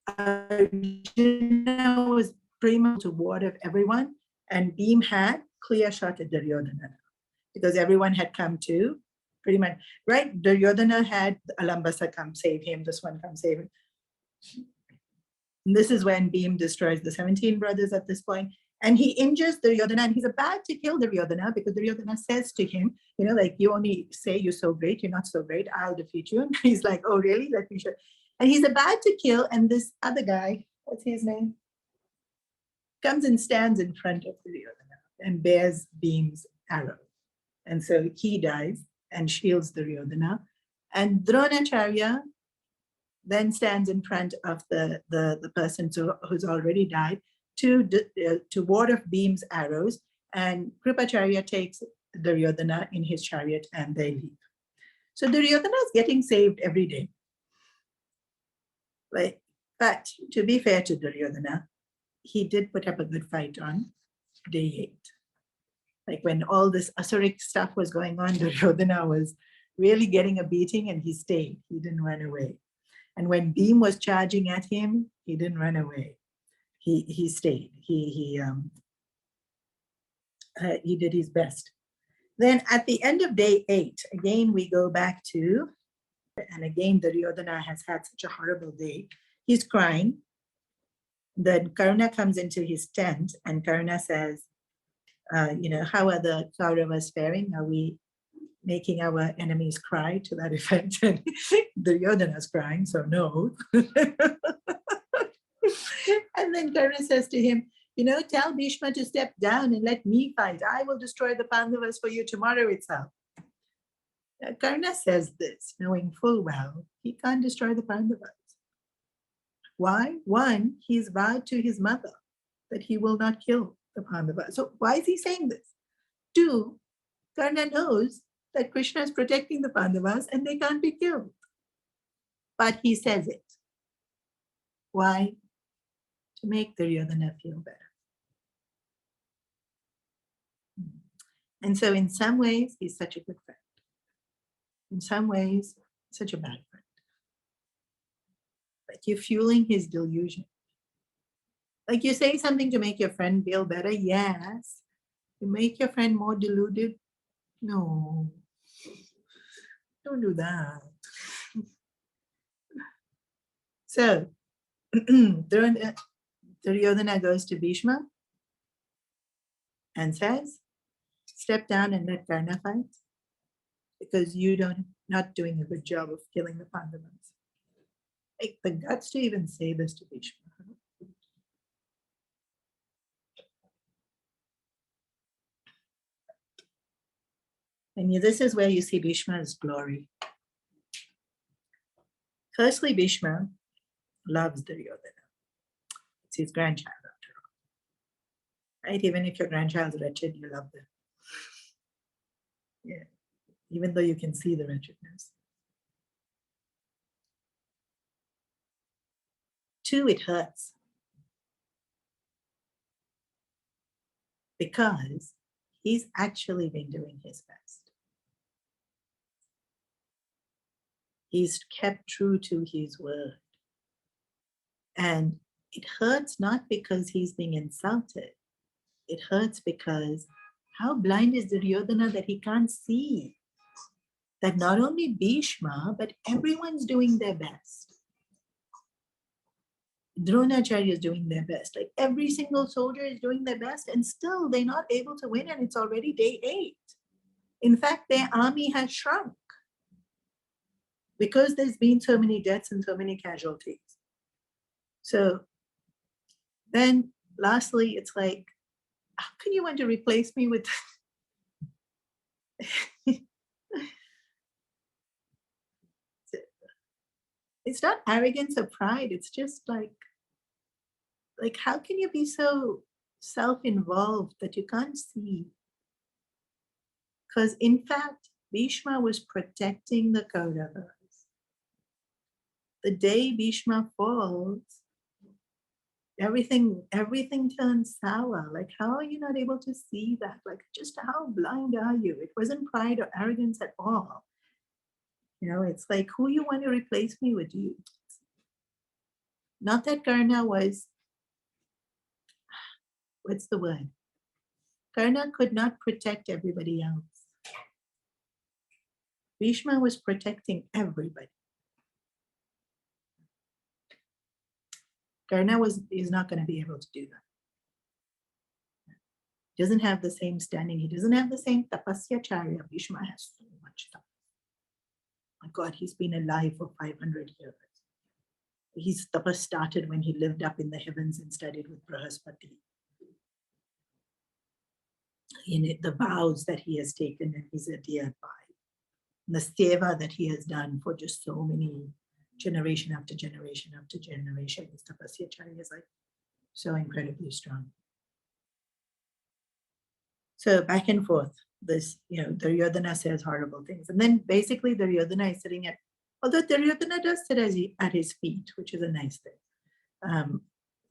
Arjuna was pretty much to ward of everyone, and Bhim had clear shot at Duryodhana because everyone had come to pretty much, right? Duryodhana had Alambasa come save him, this one come save him. And this is when Bhim destroys the 17 brothers at this point. And he injures Duryodhana, and he's about to kill Duryodhana because Duryodhana says to him, like, you only say you're so great, you're not so great, I'll defeat you. And he's like, oh, really? Let me show. And he's about to kill, and this other guy, what's his name? Comes and stands in front of Duryodhana and bears Bhim's arrow. And so he dies and shields Duryodhana. And Dronacharya then stands in front of the person who's already died to ward off Bhim's arrows, and Kripacharya takes Duryodhana in his chariot and they leave. So Duryodhana is getting saved every day. But to be fair to Duryodhana, he did put up a good fight on day 8. Like when all this Asuric stuff was going on, Duryodhana was really getting a beating, and he stayed. He didn't run away. And when Bhim was charging at him, he didn't run away. He stayed. He did his best. Then at the end of day 8, again we go back to, and again Duryodhana has had such a horrible day. He's crying. Then Karna comes into his tent, and Karna says, how are the Kauravas faring? Are we making our enemies cry, to that effect? And Duryodhana's crying, so no. And then Karna says to him, tell Bhishma to step down and let me fight. I will destroy the Pandavas for you tomorrow itself. Karna says this, knowing full well he can't destroy the Pandavas. Why? One, he's vowed to his mother that he will not kill the Pandavas. So why is he saying this? 2, Karna knows that Krishna is protecting the Pandavas and they can't be killed. But he says it. Why? To make Duryodhana feel better. And so in some ways, he's such a good friend. In some ways, such a bad friend. Like you're fueling his delusion. Like you're saying something to make your friend feel better, yes. To make your friend more deluded, no. don't do that. So Duryodhana goes to Bhishma and says, step down and let Karna fight, because you not doing a good job of killing the Pandavas. Like the guts to even say this to Bhishma. And this is where you see Bhishma's glory. Firstly, Bhishma loves Duryodhana. It's his grandchild after all. Right? Even if your grandchild's wretched, you love them. Yeah. Even though you can see the wretchedness. 2, it hurts. Because he's actually been doing his best. He's kept true to his word. And it hurts not because he's being insulted. It hurts because how blind is Duryodhana that he can't see that not only Bhishma, but everyone's doing their best. Dronacharya is doing their best. Like every single soldier is doing their best, and still they're not able to win, and it's already day 8. In fact, their army has shrunk because there's been so many deaths and so many casualties. So then lastly, it's like, how can you want to replace me with it's not arrogance or pride, it's just like how can you be so self-involved that you can't see? Because in fact, Bhishma was protecting the Kauravas. The day Bhishma falls, everything turns sour. Like, how are you not able to see that? Like, just how blind are you? It wasn't pride or arrogance at all. It's like, who you want to replace me with? You. Not that Karna was, what's the word? Karna could not protect everybody else. Bhishma was protecting everybody. Karna is not going to be able to do that. He doesn't have the same standing. He doesn't have the same tapasya charya. Bhishma has so much stuff. My God, he's been alive for 500 years. His tapas started when he lived up in the heavens and studied with Brahaspati. The vows that he has taken and he's adhered by. The seva that he has done for just so many generation after generation after generation. His tapasya charya is like so incredibly strong. So back and forth, this, Duryodhana says horrible things. And then basically Duryodhana is sitting although Duryodhana does sit at his feet, which is a nice thing.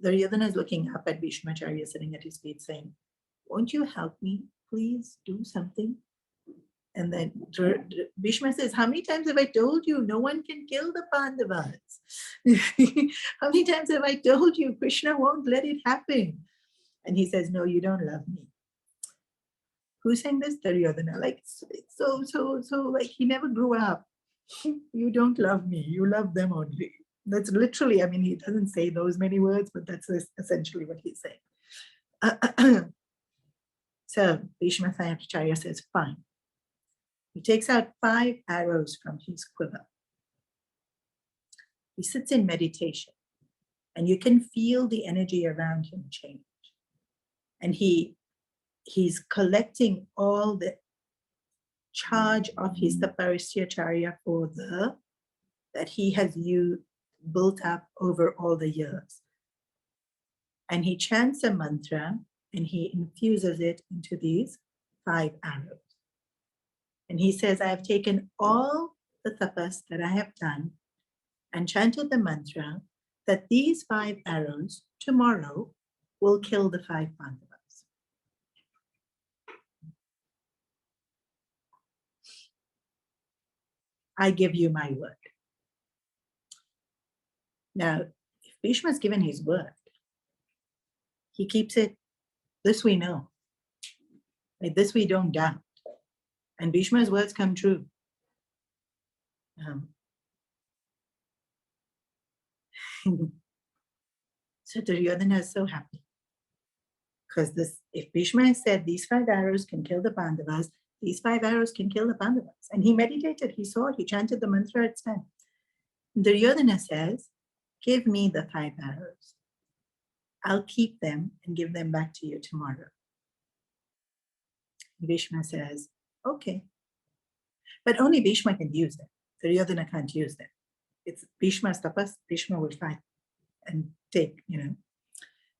Duryodhana is looking up at Bhishmacharya sitting at his feet saying, won't you help me? Please do something. And then Bhishma says, how many times have I told you no one can kill the Pandavas? How many times have I told you Krishna won't let it happen? And he says, no, you don't love me. Who's saying this? Duryodhana. Like, so like he never grew up. You don't love me. You love them only. That's literally, he doesn't say those many words, but that's essentially what he's saying. So Bhishmacharya says, fine. He takes out 5 arrows from his quiver. He sits in meditation, and you can feel the energy around him change. And he's collecting all the charge of his tapasya charya that he has built up over all the years. And he chants a mantra and he infuses it into these 5 arrows. And he says, I have taken all the tapas that I have done and chanted the mantra that these 5 arrows tomorrow will kill the 5 Pandavas. I give you my word. Now, if Bhishma has given his word, he keeps it. This we know. Like this we don't doubt. And Bhishma's words come true. So Duryodhana is so happy. Because if Bhishma said these 5 arrows can kill the Pandavas, these 5 arrows can kill the Pandavas. And he meditated, he saw, he chanted the mantra at time. Duryodhana says, give me the 5 arrows. I'll keep them and give them back to you tomorrow. Bhishma says, okay. But only Bhishma can use them. Duryodhana can't use them. It's Bhishma's tapas, Bhishma will fight and take,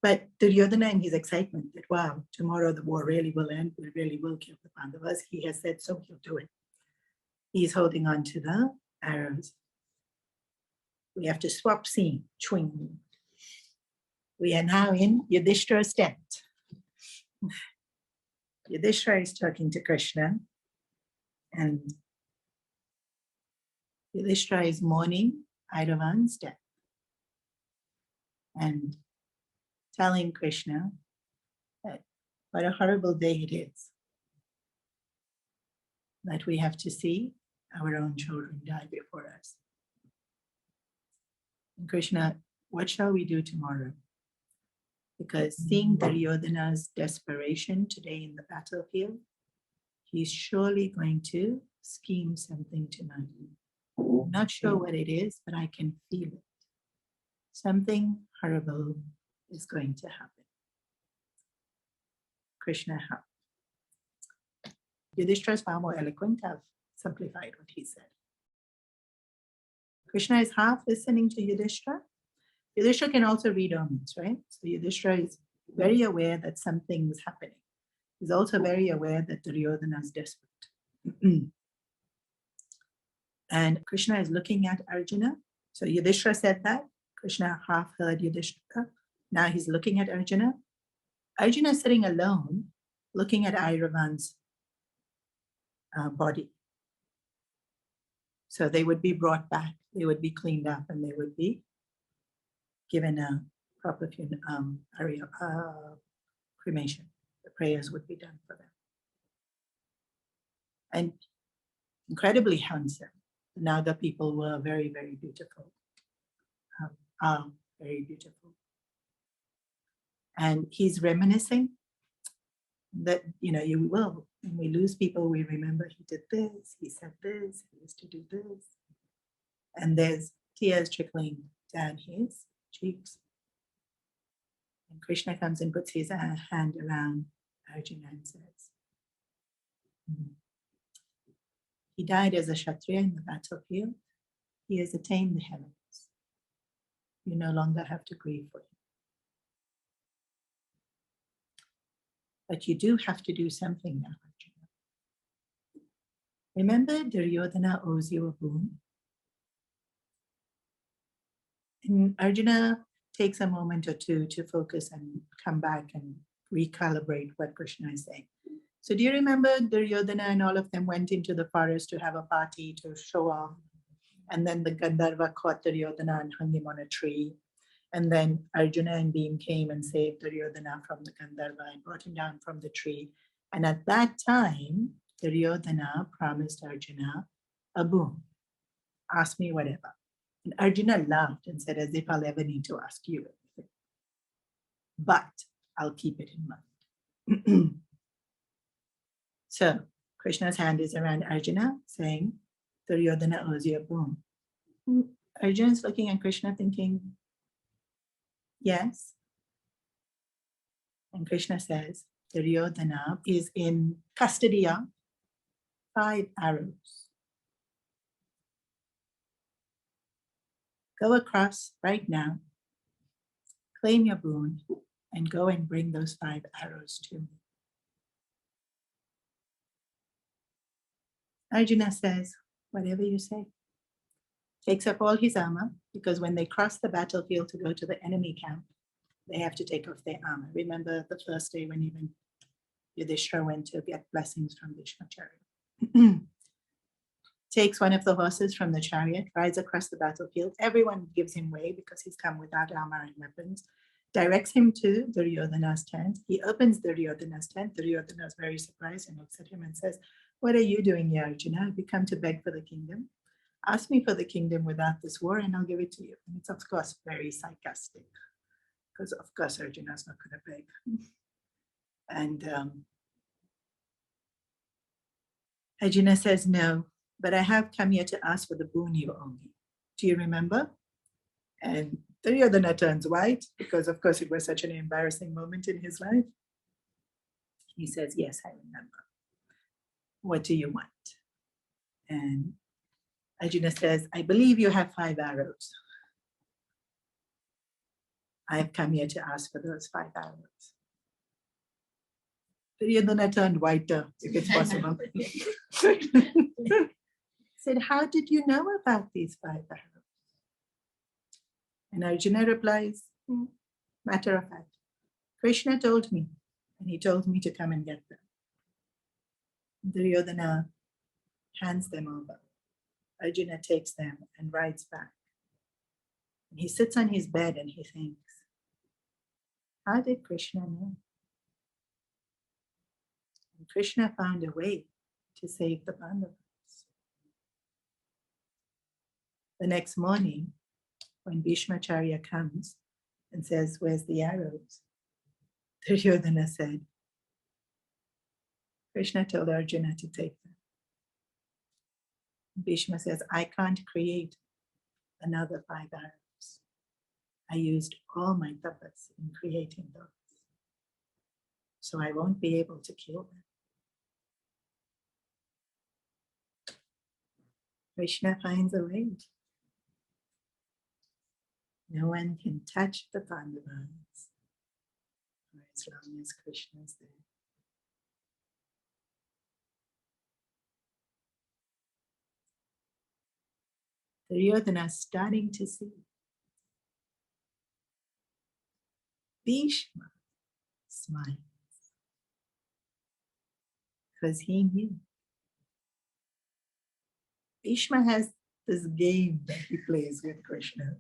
But Duryodhana, in his excitement that, wow, tomorrow the war really will end, we really will kill the Pandavas, he has said so, he'll do it. He's holding on to the arrows. We have to swap scene. Chwing. We are now in Yudhishthira's tent. Yudhishthira is talking to Krishna, and Yudhishthira is mourning Airavan's death and telling Krishna that what a horrible day it is that we have to see our own children die before us. And Krishna, what shall we do tomorrow? Because seeing Duryodhana's desperation today in the battlefield, he's surely going to scheme something tonight. I'm not sure what it is, but I can feel it. Something horrible is going to happen. Krishna help. Yudhishthira is far more eloquent. I've simplified what he said. Krishna is half listening to Yudhishthira. Yudhishthira can also read omens, right? So Yudhishthira is very aware that something is happening. He's also very aware that Duryodhana is desperate. And Krishna is looking at Arjuna. So Yudhishthira said that. Krishna half heard Yudhishthira. Now he's looking at Arjuna. Arjuna is sitting alone, looking at Airavan's body. So they would be brought back, they would be cleaned up, and they would be given a proper cremation. The prayers would be done for them. And incredibly handsome. The Naga people were very, very beautiful. Very beautiful. And he's reminiscing that, you will. When we lose people, we remember he did this, he said this, he used to do this. And there's tears trickling down his cheeks. And Krishna comes and puts his hand around Arjuna and says, he died as a Kshatriya in the battlefield. He has attained the heavens. You no longer have to grieve for him. But you do have to do something now, Arjuna. Remember, Duryodhana owes you a boon. And Arjuna takes a moment or two to focus and come back and recalibrate what Krishna is saying. So do you remember Duryodhana and all of them went into the forest to have a party to show off? And then the Gandharva caught Duryodhana and hung him on a tree. And then Arjuna and Bhim came and saved Duryodhana from the Gandharva and brought him down from the tree. And at that time, Duryodhana promised Arjuna a boon. Ask me whatever. And Arjuna laughed and said, as if I'll ever need to ask you anything. But I'll keep it in mind. So Krishna's hand is around Arjuna, saying, Duryodhana owes you a boon. Arjuna's looking at Krishna thinking, yes. And Krishna says, Duryodhana is in custody of 5 arrows. Go across right now, claim your boon, and go and bring those 5 arrows to me. Arjuna says, whatever you say. Takes up all his armor, because when they cross the battlefield to go to the enemy camp, they have to take off their armor. Remember the first day when even Yudhishthira went to get blessings from Bhishmacharya. Takes one of the horses from the chariot, rides across the battlefield. Everyone gives him way because he's come without armor and weapons. Directs him to Duryodhana's tent. He opens Duryodhana's tent. Duryodhana is very surprised and looks at him and says, what are you doing here, Arjuna? Have you come to beg for the kingdom? Ask me for the kingdom without this war and I'll give it to you. And it's of course very sarcastic because of course Arjuna's not going to beg. And Arjuna says, no, but I have come here to ask for the boon you owe me. Do you remember? And Duryodhana turns white because of course it was such an embarrassing moment in his life. He says, yes, I remember. What do you want? And Arjuna says, I believe you have 5 arrows. I have come here to ask for those 5 arrows. Duryodhana turned whiter, if it's possible. Said, how did you know about these 5 arrows? And Arjuna replies, matter of fact, Krishna told me, and he told me to come and get them. Duryodhana hands them over. Arjuna takes them and rides back. And he sits on his bed and he thinks, how did Krishna know? And Krishna found a way to save the Pandavas. The next morning, when Bhishmacharya comes and says, where's the arrows? Duryodhana said, Krishna told Arjuna to take them. Bhishma says, I can't create another 5 arrows. I used all my tapas in creating those. So I won't be able to kill them. Krishna finds a way. No one can touch the Pandavas for as long as Krishna is there. Duryodhana is starting to see. Bhishma smiles because he knew. Bhishma has this game that he plays with Krishna.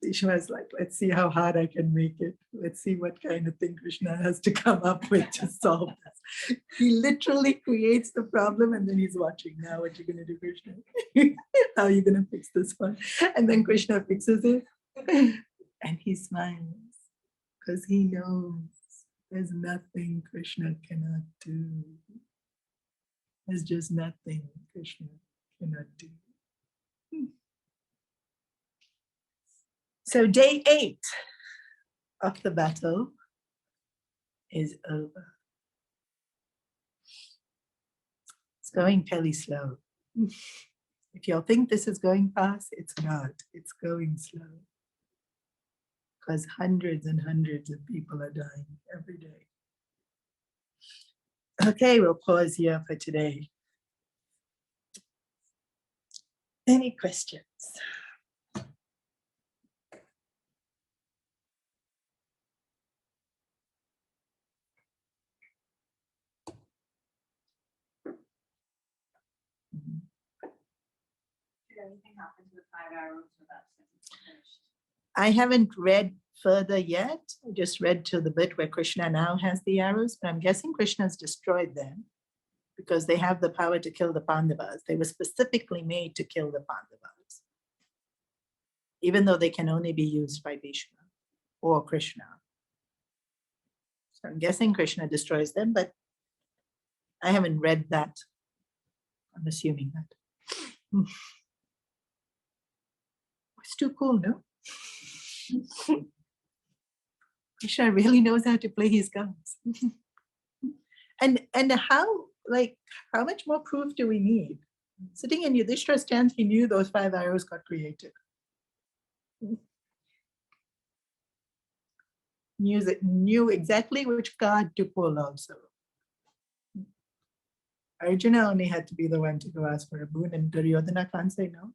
Bhishma is like, let's see how hard I can make it. Let's see what kind of thing Krishna has to come up with to solve this. He literally creates the problem and then he's watching. Now what you going to do, Krishna? How are you going to fix this one? And then Krishna fixes it and he smiles because he knows there's nothing Krishna cannot do. There's just nothing Krishna cannot do. So day 8 of the battle is over. It's going fairly slow. If y'all think this is going fast, it's not. It's going slow. Because hundreds and hundreds of people are dying every day. Okay, we'll pause here for today. Any questions? Did anything happen to the 5 arrows without finished? I haven't read further yet. I just read to the bit where Krishna now has the arrows, but I'm guessing Krishna's destroyed them because they have the power to kill the Pandavas. They were specifically made to kill the Pandavas, even though they can only be used by Bhishma or Krishna. So I'm guessing Krishna destroys them, but I haven't read that. I'm assuming that. It's too cool, no? Krishna really knows how to play his cards. and how much more proof do we need? Sitting in Yudhishthira's tent, he knew those 5 arrows got created. Knew exactly which card to pull also. Arjuna only had to be the one to go ask for a boon, and Duryodhana can't say no.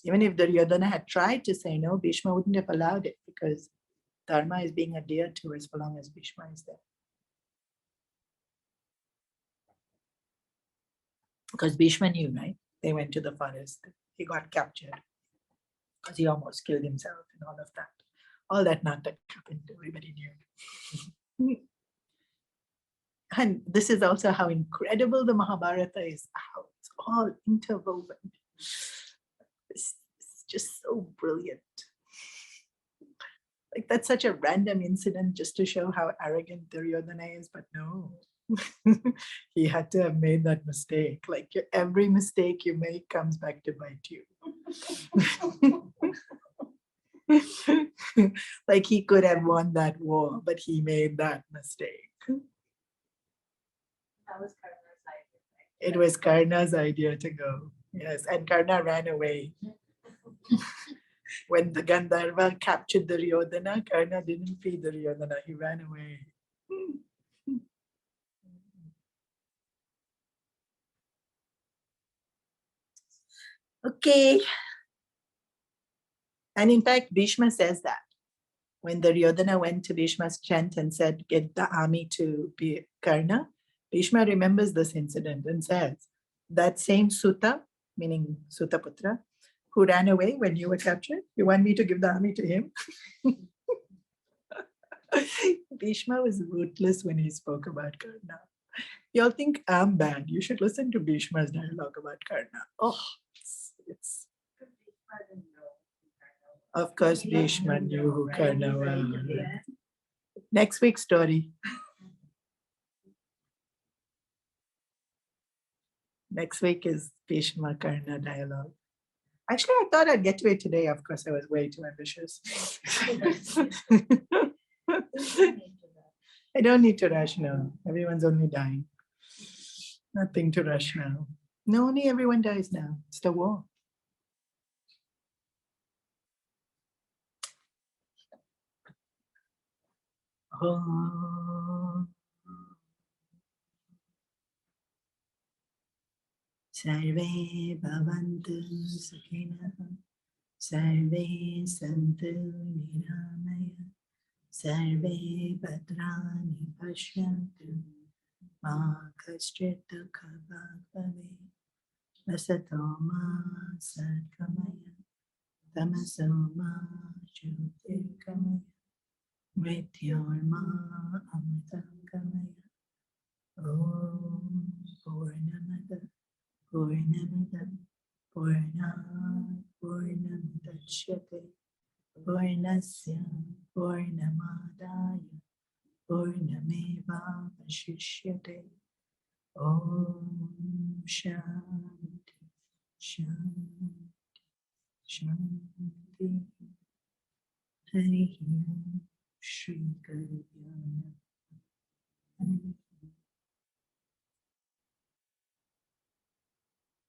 Even if Duryodhana had tried to say no, Bhishma wouldn't have allowed it because Dharma is being adhered to as long as Bhishma is there. Because Bhishma knew, right? They went to the forest. He got captured because he almost killed himself and all of that. All that natak happened. Everybody knew. And this is also how incredible the Mahabharata is, how it's all interwoven. It's just so brilliant. Like that's such a random incident just to show how arrogant Duryodhana is, but no. He had to have made that mistake. Like every mistake you make comes back to bite you. Like he could have won that war, but he made that mistake. That was Karna's idea. It was Karna's idea to go. Yes, and Karna ran away. When the Gandharva captured Duryodhana, Karna didn't feed Duryodhana, he ran away. Okay. And in fact, Bhishma says that. When Duryodhana went to Bhishma's tent and said, get the army to be Karna, Bhishma remembers this incident and says, that same Sutta, meaning Sutaputra, who ran away when you were captured, you want me to give the army to him? Bhishma was ruthless when he spoke about Karna. Y'all think I'm bad. You should listen to Bhishma's dialogue about Karna. Oh, it's of course, Bhishma knew who Karna was. Next week's story. Next week is Bhishma Karna dialogue. Actually, I thought I'd get to it today. Of course, I was way too ambitious. I don't need to rush now. Everyone's only dying. Nothing to rush now. No, only everyone dies now. It's the war. Oh. Sarve bhavantu sukhina, sarve santu niramaya, sarve bhadrani pashyantu, ma kaschit dukha bhave, vasato ma satkamaya, tamaso ma jyotirgamaya, mrityorma amritangamaya. Om Purnamada Purnamida Purnat Purnamidachyate Purnasya Purnamadaya Purnameva Vashishyate. Om Shanti Shanti Shanti. Hari Shri Guru